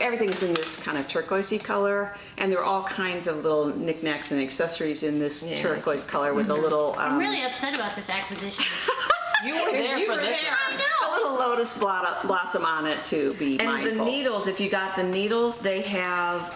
D: Everything's in this kind of turquoisey color, and there are all kinds of little knickknacks and accessories in this
B: Yeah.
D: turquoise color with a little.
C: I'm really upset about this acquisition.
B: You were there for this one.
D: A little lotus blossom on it to be
B: And
D: mindful.
B: the needles, if you got the needles, they have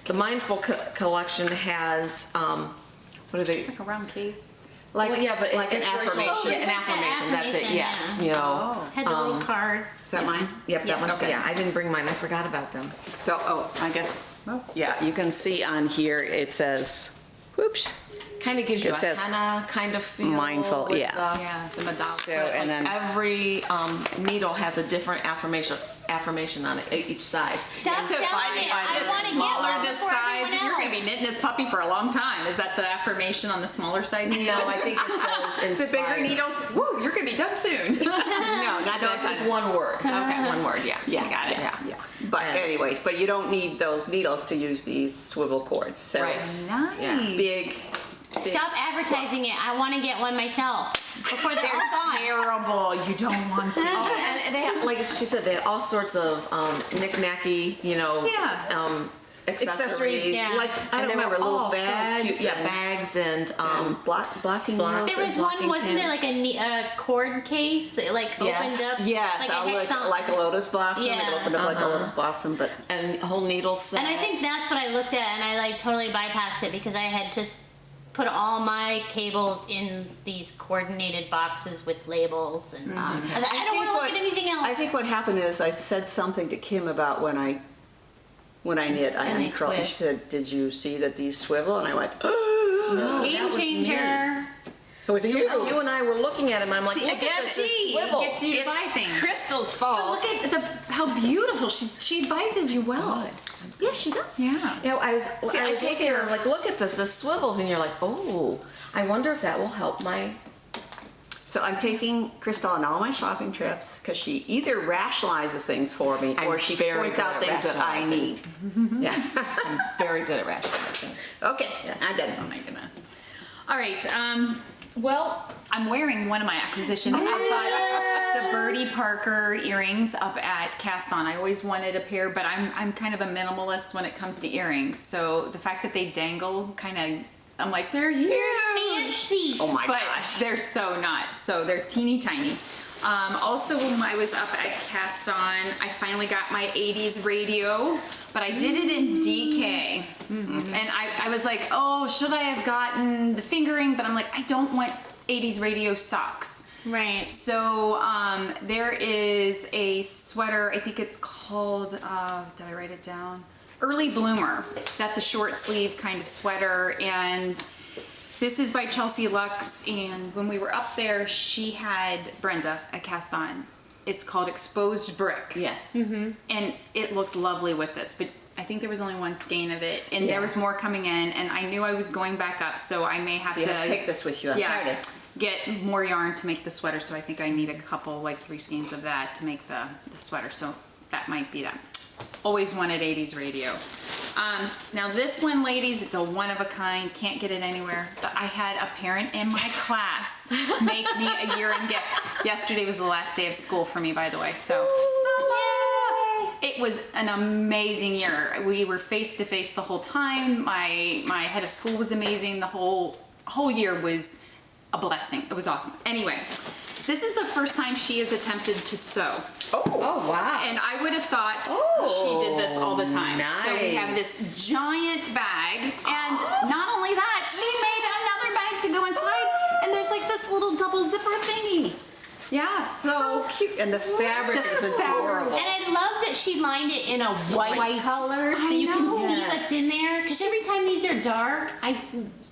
B: the Mindful collection has what are they?
A: Like a round case.
D: like,
B: Well, yeah, but
D: like an
B: inspirational-
D: affirmation.
B: Yeah, an affirmation. That's it.
C: Affirmation,
B: Yes,
C: yeah.
B: you know.
A: Oh.
C: Had the little card.
D: Is that mine?
B: Yep, that
C: Yeah.
B: one.
D: Okay.
B: Yeah, I didn't bring mine. I forgot about them.
D: So, I guess, yeah, you can see on here it says, whoops.
B: Kind of gives you
D: It
B: a
D: says
B: henna kind of feel.
D: mindful,
B: with
D: yeah.
B: the-
A: Yeah, the Madonna.
D: So,
B: But,
D: and
B: like,
D: then,
B: every needle has a different affirmation on it, each size.
C: Stop
A: So
C: selling it. I want to get
A: smaller
C: one
A: the
C: before
A: size,
C: everyone
A: you're
C: else.
A: gonna be knitting this puppy for a long time. Is that the affirmation on the smaller size needles?
B: No, I think it says
A: the bigger
B: inspired.
A: needles. Woo, you're gonna be done soon.
D: no, not
B: No,
D: that
B: it's just
D: kind.
B: one word.
A: Okay.
B: One word. Yeah.
D: Yes,
A: Got it.
D: yes, yeah. But
B: And-
D: anyways, but you don't need those needles to use these swivel cords. So
B: Right.
D: it's
A: Nice.
B: Yeah.
D: big.
C: Stop advertising it. I want to get one myself before they're all gone.
A: Terrible. You don't want that.
B: Oh, and they have, like she said, they had all sorts of knick-knacky, you know,
A: Yeah.
B: accessories.
C: Yeah.
D: Like, I
B: And
D: don't
B: they were
D: remember, little
B: all so
D: bags.
B: cute. Yeah,
D: and-
B: bags and
D: blocking
B: block-
D: needles
C: There was
D: and
C: one,
D: blocking
C: wasn't there
D: pins.
C: like a cord case that like
B: Yes.
C: opened up?
D: Yes,
C: like it
D: I'll
C: had
D: look
C: some-
D: like a lotus blossom.
C: Yeah.
D: It opened up like a
B: Uh-huh.
D: lotus blossom, but
B: and whole needle set.
C: And I think that's what I looked at, and I like totally bypassed it because I had just put all my cables in these coordinated boxes with labels, and I don't
D: think
C: want to look
D: what-
C: at anything else.
D: I think what happened is I said something to Kim about when I knit, I
C: And they
D: uncurl. And she
C: twist.
D: said, "Did you see that these swivel?" And I went, "Oh,
C: Game changer.
D: it was you."
B: you and I were looking at him. I'm like,
A: See,
B: look
A: again,
B: at this
A: she
B: swivel.
A: gets you to
D: It's
A: buy things.
D: Crystal's
A: But
D: fault.
A: look at how beautiful she advises you well.
D: Yeah, she does.
A: Yeah.
B: You know, I was
D: I
B: looking
D: take
B: at her,
D: care
B: I'm like, look at this swivels, and you're like, oh, I wonder if that will help my.
D: So I'm taking Crystal on all my shopping trips because she either rationalizes things for me or
B: I'm
D: she
B: very
D: points
B: good
D: out
B: at
D: things that I
B: rationalizing.
D: need.
B: Yes, I'm very good at rationalizing.
D: Okay,
B: Yes.
D: I'm done.
A: Oh my goodness. All right. Well, I'm wearing one of my acquisitions. I bought the Birdie Parker earrings up at Cast On. I always wanted a pair, but I'm kind of a minimalist when it comes to earrings. So the fact that they dangle, I'm like, they're huge.
C: Fancy.
D: Oh my
A: But
D: gosh.
A: they're so not. So they're teeny tiny. Also, when I was up at Cast On, I finally got my 80s radio, but I did it in DK. And I was like, oh, should I have gotten the fingering? But I'm like, I don't want 80s radio socks.
C: Right.
A: So there is a sweater, I think it's called, did I write it down? Early Bloomer. That's a short sleeve kind of sweater, and this is by Chelsea Lux, and when we were up there, she had Brenda at Cast On. It's called Exposed Brick.
B: Yes.
A: And it looked lovely with this, but I think there was only one skein of it, and
B: Yeah.
A: there was more coming in, and I knew I was going back up, so I may have
D: So you
A: to
D: have to take this with you on Friday.
A: get more yarn to make the sweater. So I think I need a couple, like 3 skeins of that to make the sweater. So that might be that. Always wanted 80s radio. Now this one, ladies, it's a one of a kind. Can't get it anywhere. But I had a parent in my class make me a year-end gift. Yesterday was the last day of school for me, by the way. So it was an amazing year. We were face to face the whole time. My head of school was amazing. The whole year was a blessing. It was awesome. Anyway, this is the first time she has attempted to sew.
B: Oh wow.
A: And I would have thought she did this all the time. So we have this giant bag, and not only that, she made another bag to go inside, and there's like this little double zipper thingy. Yeah,
D: So cute, and the fabric is adorable.
C: And I love that she lined it in a white color so
A: I
C: you can
A: know.
C: see
B: Yes.
C: what's in there. Because every time these are dark,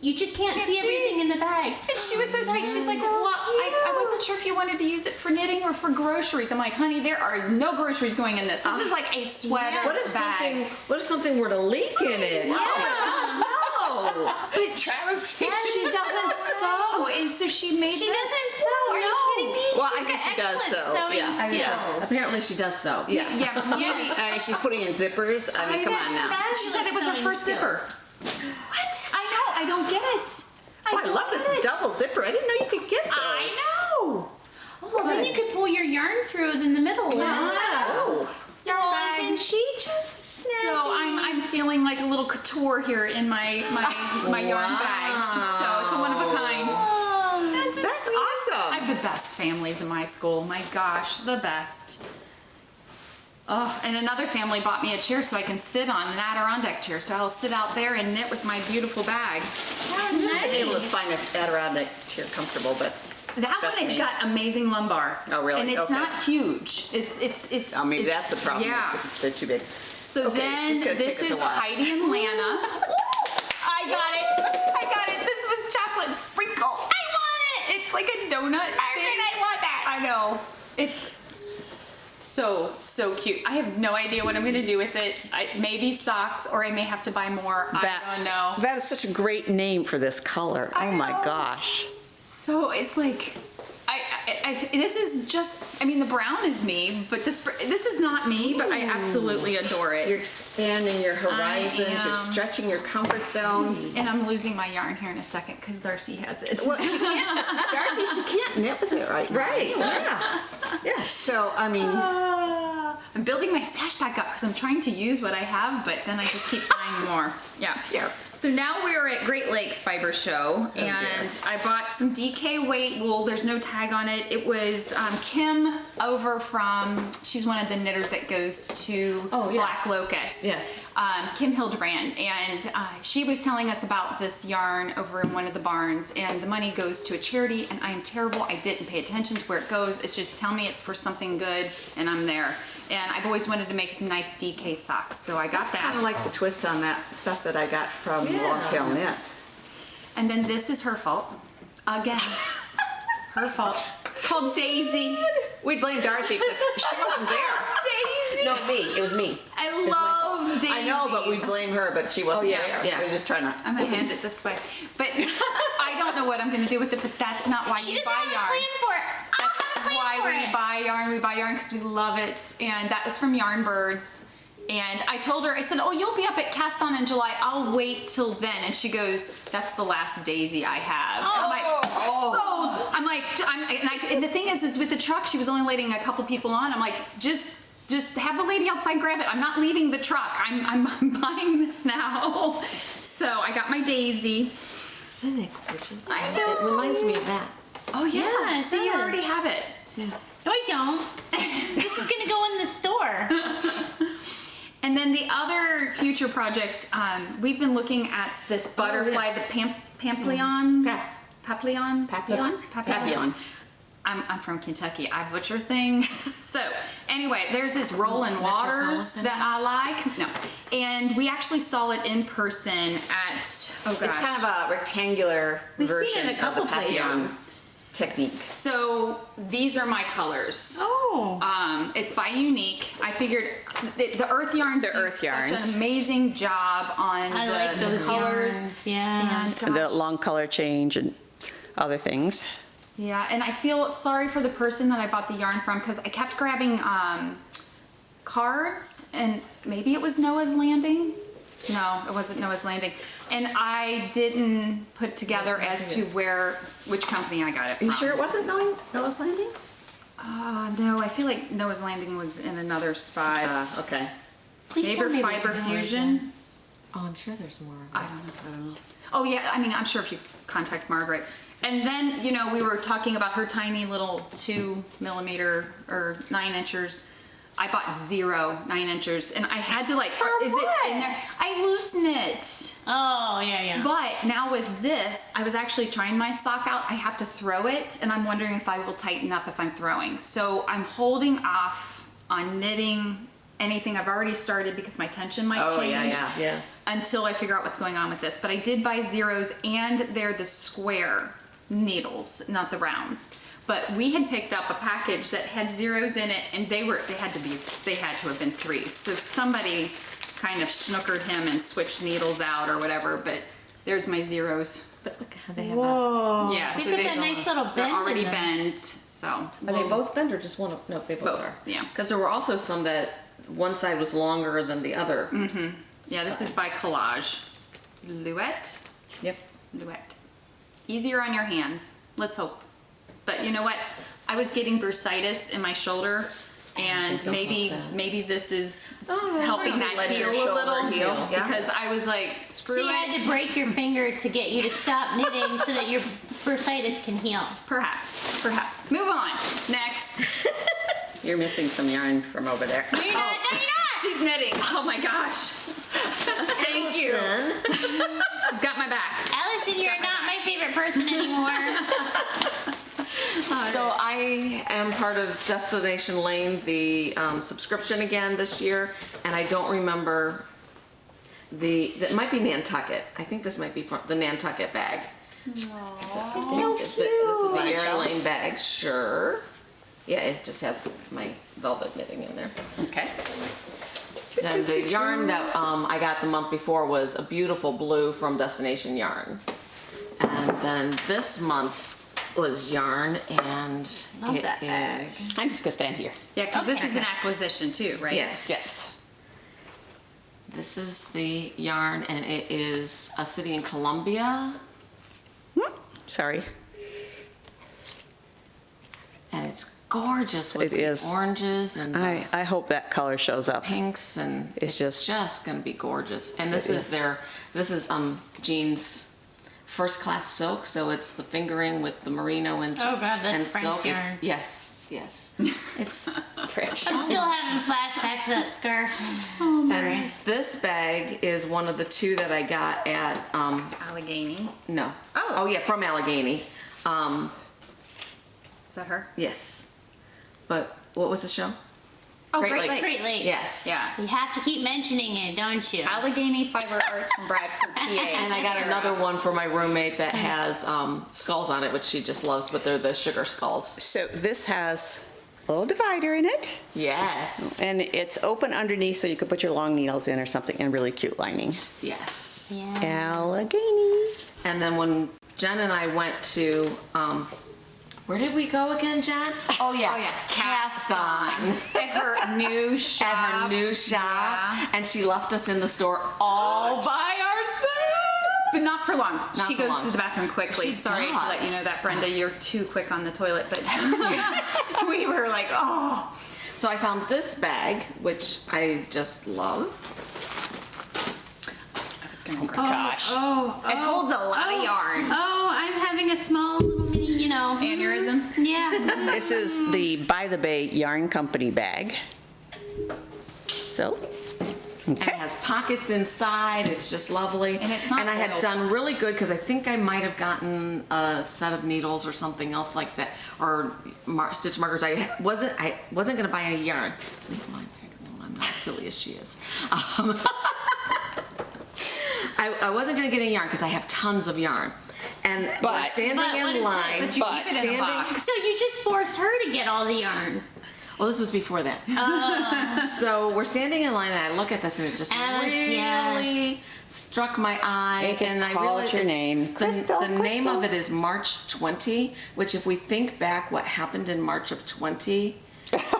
C: you just can't see
A: see
C: everything in the bag.
A: And she was so sweet. She's like, well, I wasn't sure if you wanted to use it for knitting or for groceries. I'm like, honey, there are no groceries going in this. This is like a sweater
B: What if
A: bag.
B: something were to leak in it?
C: Yeah.
B: No.
A: But Travis, she doesn't sew, and so she made
C: She
A: this.
C: doesn't sew. Are you kidding me?
D: Well,
C: She's
D: I think
C: got
D: she does
C: excellent
D: sew,
C: sewing
D: yeah.
C: skills.
B: Apparently she does sew.
D: Yeah.
A: Yeah, maybe.
D: She's putting in zippers. I mean, come on now.
A: She said it was her first zipper. What? I know. I don't get it.
D: Oh, I
A: don't
D: love this
A: get it.
D: double zipper. I didn't know you could get those.
A: I know.
C: Well, then you could pull your yarn through in the middle.
D: Oh.
A: Yarn
C: Well,
A: bag.
C: and she just
A: So I'm feeling like a little couture here in my yarn bags. So it's a one of a kind.
D: That's awesome.
A: I have the best families in my school. My gosh, the best. Oh, and another family bought me a chair so I can sit on, an Adirondack chair. So I'll sit out there and knit with my beautiful bag.
D: I've been able to find an Adirondack chair comfortable, but
A: That
D: That's
A: one has
D: me.
A: got amazing lumbar.
D: Oh, really?
A: And it's
D: Okay.
A: not huge. It's.
D: oh, maybe
A: it's-
D: that's the problem.
A: Yeah.
D: is They're too big.
A: So
D: Okay,
A: then
D: this is gonna take
A: this
D: us a
A: is
D: while.
A: Heidi and Lana. I got it. This was chocolate sprinkle. I want it. It's like a donut thing. I want that. I know. It's so cute. I have no idea what I'm gonna do with it. Maybe socks, or I may have to buy more. I don't know.
D: That is such a great name for this color.
A: I
D: Oh my
A: know.
D: gosh.
A: So it's like, this is just, I mean, the brown is me, but this is not me, but I absolutely adore
D: You're
A: it.
D: expanding your horizons. You're
A: am.
D: stretching your comfort zone.
A: And I'm losing my yarn here in a second because Darcy has it.
D: Well, she can't, Darcy, she can't knit with it right now.
B: Right.
D: Yeah. Yeah. So, I mean,
A: I'm building my stash back up because I'm trying to use what I have, but then I just keep buying more. Yeah.
D: Yeah.
A: So now we're at Great Lakes Fiber Show, and I bought some DK weight wool. There's no tag on it. It was Kim over from, she's one of the knitters that goes to
B: Oh, yes.
A: Black Locust.
B: Yes.
A: Kim Hildebrand, and she was telling us about this yarn over in one of the barns, and the money goes to a charity, and I am terrible. I didn't pay attention to where it goes. It's just tell me it's for something good, and I'm there. And I've always wanted to make some nice DK socks, so I got that.
D: kind of like the twist on that stuff that I got from
B: Yeah.
D: Longtail Knits.
A: And then this is her fault. Again. Her fault. It's called Daisy.
D: We blame Darcy except she wasn't there.
A: Daisy.
B: No, me. It was me.
A: I love Daisy.
D: I know, but we blame her, but she wasn't
B: Oh, yeah,
D: there.
B: yeah.
D: We're just trying to.
A: I'm gonna hand it this way. But I don't know what I'm gonna do with it, but that's not why
C: She
A: you
C: doesn't
A: buy
C: have a
A: yarn.
C: plan for it. I have a plan
A: Why
C: for
A: we
C: it.
A: buy yarn. We buy yarn because we love it. And that was from Yarn Birds. And I told her, I said, oh, you'll be up at Cast On in July. I'll wait till then. And she goes, that's the last Daisy I have. And I'm like, sold. I'm like, and the thing is with the truck, she was only letting a couple people on. I'm like, just have the lady outside grab it. I'm not leaving the truck. I'm buying this now. So I got my Daisy.
B: Isn't it gorgeous?
A: I know.
B: It reminds me of that.
A: Oh yeah,
C: Yeah, it
A: see, you
C: does.
A: already have it.
C: No, I don't. This is gonna go in the store.
A: And then the other future project, we've been looking at this butterfly,
B: yes.
A: the Papillon.
D: Papillon?
A: Papillon?
D: Papillon.
A: I'm from Kentucky. I butcher things. So anyway, there's this Rolling Waters
B: Metropolitan.
A: that I like. No, and we actually saw it in person at. Oh gosh.
D: It's kind of a rectangular
C: We've seen
D: version
C: it a couple
D: of the Papillon
C: places.
D: technique.
A: So these are my colors.
C: Oh.
A: It's by Unique. I figured the Earth Yarns
D: The
A: do
D: Earth
A: such
D: Yarns.
A: an amazing job on
C: I
A: the
C: like those
A: colors.
C: yarns, yeah.
A: And
D: And the
A: gosh,
D: long color change and other things.
A: yeah, and I feel sorry for the person that I bought the yarn from because I kept grabbing cards, and maybe it was Noah's Landing. No, it wasn't Noah's Landing. And I didn't put together as to which company I got it
D: Are
A: from.
D: you sure it wasn't Noah's Landing?
A: No, I feel like Noah's Landing was in another spot.
D: Okay.
C: Please
A: Neighbor
C: tell me there's
A: Fiber
C: more of
A: Fusion.
C: this.
B: Oh, I'm sure there's more.
A: I don't know. Oh yeah, I mean, I'm sure if you contact Margaret. And then, we were talking about her tiny little 2mm or 9 inchers. I bought 0 9-inchers, and I had to like, is
B: what?
A: it in there? I loosen it.
C: Oh, yeah.
A: But now with this, I was actually trying my sock out. I have to throw it, and I'm wondering if I will tighten up if I'm throwing. So I'm holding off on knitting anything. I've already started because my tension might change.
B: Yeah.
A: Until I figure out what's going on with this. But I did buy 0s, and they're the square needles, not the rounds. But we had picked up a package that had 0s in it, and they had to have been 3s. So somebody kind of snookered him and switched needles out or whatever. But there's my 0s.
B: But look how they have
C: Whoa.
A: Yeah,
C: They
A: so
C: got
A: they-
C: that nice little bend.
A: They're
C: in
A: already
C: them.
A: bent. So
B: Are they both bent or just one? No, they both
A: Both,
B: are.
A: yeah.
B: Because there were also some that one side was longer than the other.
A: yeah, this is by Collage. Luette.
B: Yep.
A: Luette. Easier on your hands. Let's hope. But you know what? I was getting bursitis in my shoulder, and
B: don't
A: maybe
B: want that.
A: maybe this is
B: Oh,
A: helping
B: right.
A: that
D: Let
A: heal
D: your
A: a
D: shoulder
A: little.
D: heal, yeah.
A: Because I was like,
C: So
A: screw
C: you
A: it.
C: had to break your finger to get you to stop knitting so that your bursitis can heal.
A: Perhaps. Move on. Next.
D: You're missing some yarn from over there.
C: No, you're not. No, you're not.
A: She's knitting. Oh my gosh. Thank you. She's got my back.
C: Allison, you're not my favorite person anymore.
B: So I am part of Destination Lane, the subscription again this year, and I don't remember that might be Nantucket. I think this might be from the Nantucket bag. This is the Air Lane bag, sure. Yeah, it just has my velvet knitting in there.
D: Okay.
B: Then the yarn that I got the month before was a beautiful blue from Destination Yarn. And then this month's was yarn, and
C: Love
B: it
C: that bag.
B: is-
D: I'm just gonna stand here.
A: Yeah, because this
C: Okay.
A: is an acquisition too, right?
B: Yes. This is the yarn, and it is a city in Colombia,
D: Sorry.
B: and it's gorgeous with
D: It is.
B: the oranges and the
D: I hope that color shows up.
B: pinks, and
D: It's just-
B: gonna be gorgeous. And this
D: It
B: is Jean's first class silk, so it's the fingering with the merino and
C: Oh, God, that's
B: and
C: French
B: silk.
C: yarn.
B: Yes, it's
D: Fresh.
C: I'm still having flashbacks to that scarf. Sorry.
B: and this bag is one of the 2 that I got at
A: Allegheny.
B: no.
A: Oh.
B: Yeah, from Allegheny.
A: Is that her?
B: Yes. But what was the show?
A: Oh, Great Lakes.
C: Great Lakes.
B: Yes.
A: Yeah.
C: You have to keep mentioning it, don't you?
A: Allegheny Fiber Arts from Bradford, PA.
B: And I got another one for my roommate that has skulls on it, which she just loves, but they're the sugar skulls.
D: So this has a little divider in it,
B: Yes.
D: and it's open underneath so you could put your long needles in or something, and really cute lining.
B: Yes.
C: Yeah.
D: Allegheny.
B: And then when Jen and I went to, where did we go again, Jen? Oh yeah,
A: Oh, yeah.
B: Cast On.
A: At her new shop.
B: At her new shop,
A: Yeah.
B: and she left us in the store all by ourselves.
A: But not for long.
B: Not
A: She
B: for
A: goes
B: long.
A: to the bathroom quickly.
B: She
A: Sorry to let you
B: does.
A: know that, Brenda. You're too quick on the toilet, but we were like, oh.
B: So I found this bag, which I just love.
A: I was gonna grab
D: Gosh.
A: It holds a lot of yarn.
C: Oh, I'm having a small little mini,
A: Aneurysm.
C: Yeah.
D: This is the By the Bay Yarn Company bag. So,
B: And it
D: okay.
B: has pockets inside. It's just lovely.
A: And it's not
B: And I had
A: oiled.
B: done really good because I think I might have gotten a set of needles or something else like that, or stitch markers. I wasn't going to buy any yarn. Leave mine back alone. I'm not as silly as she is. I wasn't going to get any yarn because I have tons of yarn. And we're
D: But-
B: standing
C: But what
B: in
C: is that?
B: line.
A: But you keep it in a
B: standing-
A: box.
C: So you just forced her to get all the yarn.
B: Well, this was before that. So we're standing in line, and I look at this, and it just
C: Alice,
B: really
C: yes.
B: struck my eye.
D: They just
B: and I
D: call it
B: realized
D: your
B: it's-
D: name.
B: The,
D: Crystal,
B: the name
D: Crystal.
B: of it is March 20, which, if we think back, what happened in March of 20.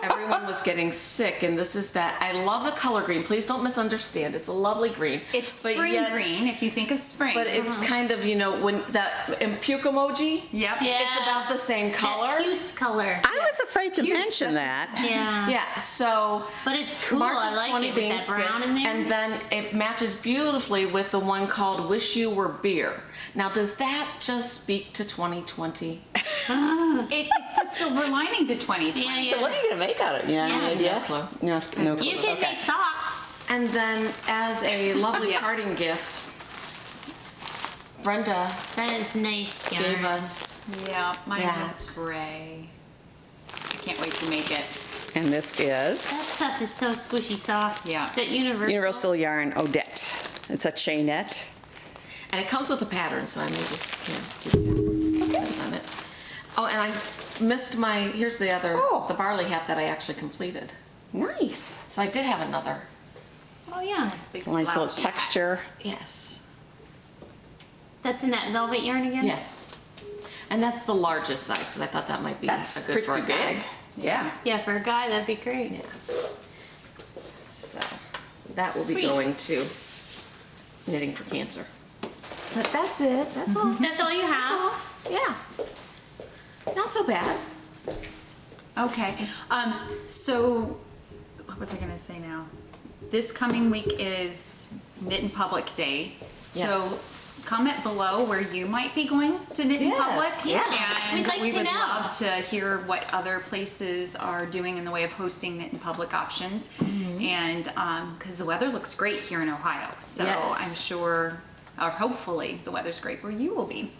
B: Everyone was getting sick, and this is that. I love the color green. Please don't misunderstand. It's a lovely green.
A: It's
B: But
A: spring
B: yet-
A: green, if you think of spring.
B: But it's kind of, when that in puke emoji.
A: Yep.
C: Yeah.
B: It's about the same color.
C: That puce color.
D: I was afraid to
B: Cute.
D: mention that.
C: Yeah.
B: Yeah. So.
C: But it's cool.
B: March
C: I
B: of
C: like
B: 20
C: it with
B: being
C: that brown
B: sick,
C: in there.
B: and then it matches beautifully with the one called Wish You Were Beer. Now, does that just speak to 2020?
A: It's the silver lining to 2020.
C: Yeah,
D: So what are you gonna make out of it? Yeah, any
C: Yeah.
D: idea?
B: No clue.
D: No clue.
C: You could
D: Okay.
C: make socks.
B: And then as a lovely
A: Yes.
B: parting gift, Brenda
C: That is nice yarn.
B: gave us,
A: Yeah, mine
B: That.
A: is gray. I can't wait to make it.
D: And this is
C: That stuff is so squishy soft.
A: Yeah.
C: Is it Universal?
D: Universal Yarn Odette. It's a chainette.
B: and it comes with a pattern, so I may just, give you that on it. Oh, and I missed here's the other,
D: Oh.
B: the barley hat that I actually completed.
D: Nice.
B: So I did have another.
C: Oh yeah.
A: Big
D: Nice little
A: slouchy
D: texture.
B: Yes.
C: That's in that velvet yarn again?
B: Yes. And that's the largest size, because I thought that might be
D: That's
B: a good for a
D: pretty
B: guy.
D: big. Yeah.
C: Yeah, for a guy, that'd be great.
B: So that will be
C: Sweet.
B: going to Knitting for Cancer. But that's it. That's all.
C: That's all you have?
B: Yeah. Not so bad.
A: Okay. So, what was I going to say now? This coming week is Knit in Public Day.
B: Yes.
A: So, comment below where you might be going to Knit in
B: Yes,
A: Public.
D: yes.
A: And
C: We'd like
A: we
C: to
A: would
C: know.
A: love to hear what other places are doing in the way of hosting Knit in Public options. And because the weather looks great here in Ohio. So,
B: Yes.
A: I'm sure, or hopefully, the weather's great where you will be.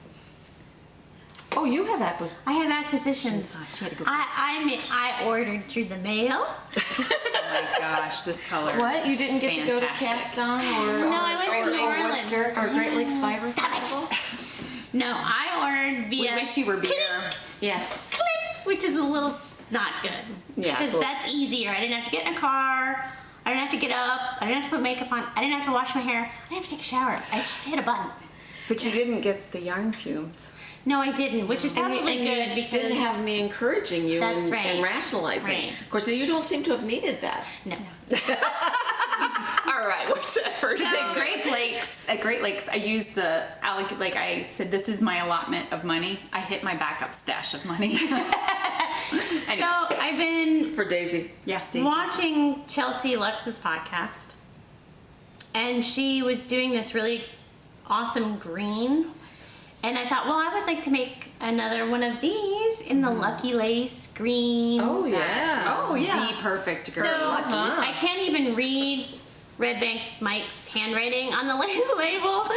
B: Oh, you have acquisitions.
C: I have acquisitions.
A: She had to go.
C: I ordered through the mail.
A: Oh my gosh, this color.
B: What? You didn't get to go to
A: Fantastic.
B: Caston or
C: No, I went to
B: or
C: New Orleans.
B: Worcester or Great Lakes Fiber
C: Stop
B: Festival?
C: it. No, I ordered
A: We
C: via
A: wish you were here.
B: Yes.
C: Click, which is a little not good.
D: Yeah,
C: Because
D: so-
C: that's easier. I didn't have to get in a car. I didn't have to get up. I didn't have to put makeup on. I didn't have to wash my hair. I didn't have to take a shower. I just hit a button.
D: But you didn't get the yarn fumes.
C: No, I didn't, which is probably good because
B: didn't have me encouraging you
C: That's
B: and,
C: right.
B: and rationalizing.
C: Right.
B: Of course, you don't seem to have needed that.
C: no.
B: All right, what's that first
A: At
B: thing?
A: Great Lakes, I used the like I said, this is my allotment of money. I hit my backup stash of money. Anyway,
C: So I've been
B: For Daisy.
A: yeah, Daisy.
C: watching Chelsea Lux's podcast, and she was doing this really awesome green, and I thought, well, I would like to make another one of these in the Lucky Lace green.
B: Oh, yeah.
D: Oh, yeah.
A: the perfect
C: So
A: girl.
C: I can't even read Red Bank Mike's handwriting on the label.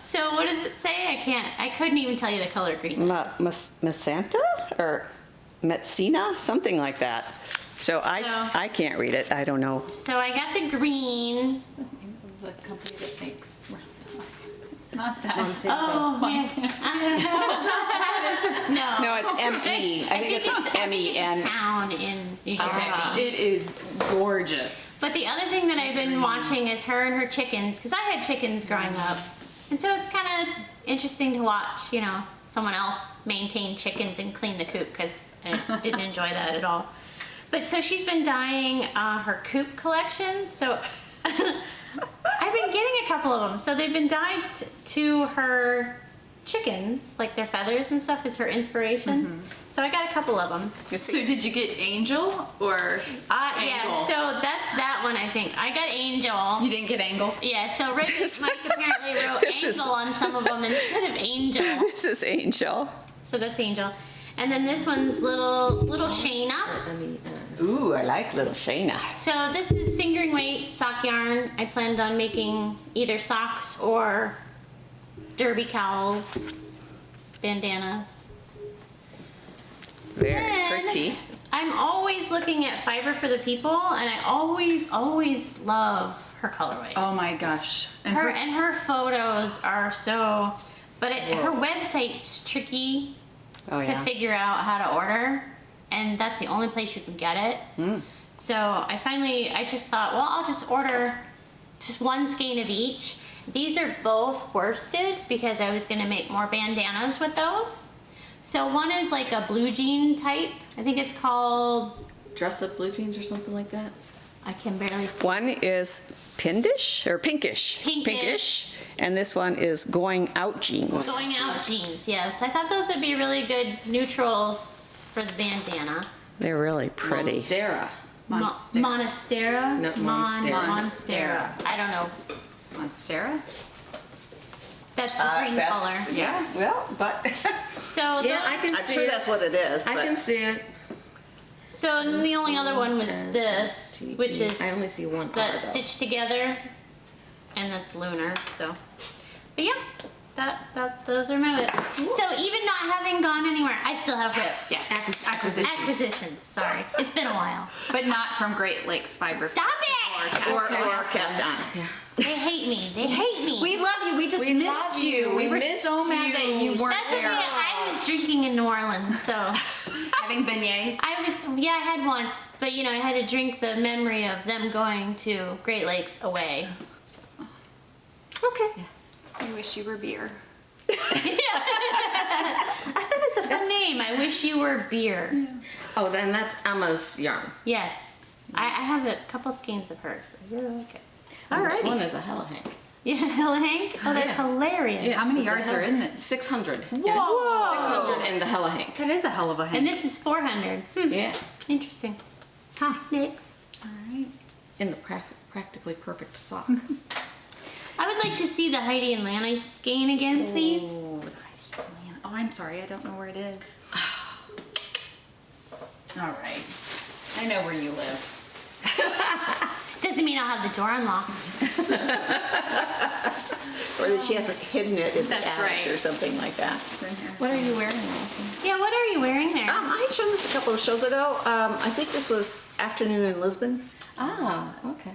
C: So what does it say? I couldn't even tell you the color green.
D: Masanta or Metsina, something like that. So I can't read it. I don't know.
C: So I got the green.
A: The company that makes. It's not that.
C: Oh, man. I don't know.
D: No, it's M-E. I think it's M-E-N.
C: Town in New Jersey.
A: It is gorgeous.
C: But the other thing that I've been watching is her and her chickens, because I had chickens growing up. And so it's kind of interesting to watch, someone else maintain chickens and clean the coop, because I didn't enjoy that at all. But so she's been dyeing her coop collection. So I've been getting a couple of them. So they've been dyed to her chickens, like their feathers and stuff is her inspiration. So I got a couple of them.
A: So did you get Angel or
C: Yeah,
A: Angle?
C: so that's that one, I think. I got Angel.
A: You didn't get Angle?
C: Yeah, so Rick Mike apparently wrote
D: This is-
C: Angel on some of them instead of Angel.
D: This is Angel.
C: So that's Angel. And then this one's little Shayna.
D: Ooh, I like little Shayna.
C: So this is fingering weight sock yarn. I planned on making either socks or derby cowls, bandanas.
D: Very
C: Then
D: pretty.
C: I'm always looking at Fiber for the People, and I always love her colorways.
A: Oh my gosh. And
C: Her photos are so, but her website's tricky
D: Oh,
C: to
D: yeah.
C: figure out how to order, and that's the only place you can get it. So I just thought, well, I'll just order just one skein of each. These are both worsted because I was going to make more bandanas with those. So one is like a blue jean type. I think it's called,
B: Dress up blue jeans or something like that.
C: I can barely see.
D: One is pinkish or pinkish.
C: Pinkish.
D: And this one is going out jeans.
C: Going out jeans, yes. I thought those would be really good neutrals for the bandana.
D: They're really pretty.
B: Monstera.
C: Monstera?
B: No, Monstera.
C: Monstera. I don't know.
A: Monstera?
C: That's the green color.
D: Yeah, well, but
C: So
B: Yeah, I can
D: I'm
B: see
D: sure
B: it.
D: that's what it is,
B: I
D: but
B: can see it.
C: So the only other one was this, which is
B: I only see one.
C: that
B: R, though.
C: stitched together, and that's lunar. So, but yeah, those are my whips. So even not having gone anywhere, I still have whips.
A: Yes.
C: Acquisitions. Sorry, it's been a while.
A: But not from Great Lakes Fiber.
C: Stop it!
D: or cast on.
C: They hate me. They hate me.
A: We love you. We just
B: We love
A: missed you.
B: you.
A: We
B: We
A: were
B: missed
A: so mad that you weren't
C: That's okay.
A: there.
C: I was drinking in New Orleans, so
A: Having beignets.
C: I had one, but I had to drink the memory of them going to Great Lakes away.
D: Okay.
A: I wish you were beer.
C: That's a fun name. I wish you were beer.
B: Oh, then that's Emma's yarn.
C: Yes, I have a couple skeins of hers. I really like it.
B: And this
C: Alrighty.
B: one is a Hella Hank.
C: Yeah, Hella Hank. Oh, that's
B: Yeah.
C: hilarious.
A: How many
B: It's a
A: yards are in it?
B: 600.
A: Whoa.
B: 600 in the Hella Hank.
A: That is a hell of a
C: And
A: hint.
C: this is 400.
B: Yeah.
C: Interesting. Huh, Nick.
A: All right.
B: In the practically perfect sock.
C: I would like to see the Heidi and Lana skein again, please.
A: Oh, I'm sorry. I don't know where it is. All right. I know where you live.
C: Doesn't mean I'll have the door unlocked.
D: Or that she hasn't hidden it in the
A: That's
D: attic
A: right.
D: or something like that.
A: It's in here.
B: What are you wearing, Allison?
C: Yeah, what are you wearing there?
D: I had shown this a couple of shows ago. I think this was Afternoon in Lisbon.
B: Ah, okay.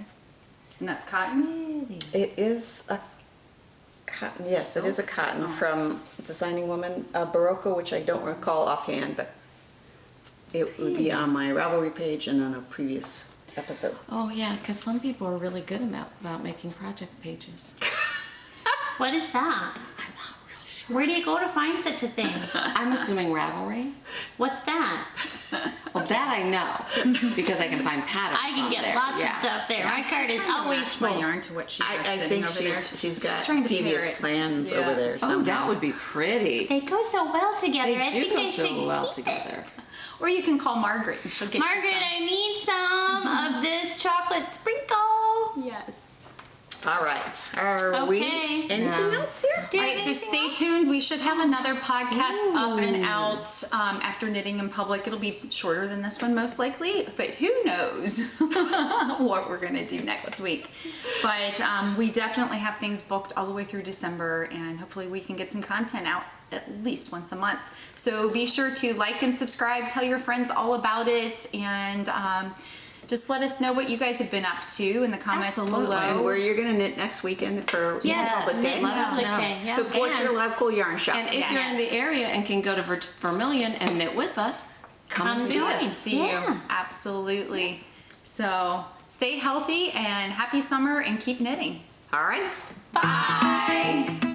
A: And that's cotton?
D: It is a cotton, yes, it is a cotton from Designing Woman, Barocco, which I don't recall offhand, but it would be on my Ravelry page and on a previous episode.
B: Oh, yeah, because some people are really good about making project pages.
C: What is that?
B: I'm not real sure.
C: Where do you go to find such a thing?
B: I'm assuming Ravelry.
C: What's that?
B: Well, that I know because I can find patterns.
C: I can
B: on
C: get
B: there.
C: lots
B: Yeah.
C: of stuff there. My card is always
A: Match my
C: full.
A: yarn to what she has
D: I
A: sitting
D: think
A: over there.
D: she's got
A: trying to pair
D: devious
A: it.
D: plans
A: Yeah.
D: over there
B: Oh,
D: somehow.
B: that would be pretty.
C: They go so well together.
B: They
C: I
B: do
C: think
B: go
C: they should
B: so well
C: keep
B: together.
C: it.
A: Or you can call Margaret and she'll get
C: Margaret,
A: you
C: I need some of this chocolate sprinkle.
A: some. Yes.
D: All right. Are we
C: Okay.
D: anything
B: No.
D: else here?
C: Do you
A: All
C: have
A: right, so
C: anything
A: stay
C: else?
A: tuned. We should have another podcast up and out after Knitting in Public. It'll be shorter than this one, most likely, but who knows what we're going to do next week. But we definitely have things booked all the way through December, and hopefully we can get some content out at least once a month. So be sure to like and subscribe, tell your friends all about it, and just let us know what you guys have been up to in the comments
B: Absolutely.
A: below.
D: And where you're going to knit next weekend for
C: Yes,
D: Public Day?
B: let us
C: Public
B: know.
C: Day, yeah.
D: Support your
B: And-
D: local yarn shop.
B: And if you're in the area and can go to Vermilion and knit with us, come and
C: Come
B: see
C: join.
B: us.
A: See
C: Yeah.
A: you. Absolutely. So stay healthy and happy summer and keep knitting.
D: All right.
A: Bye.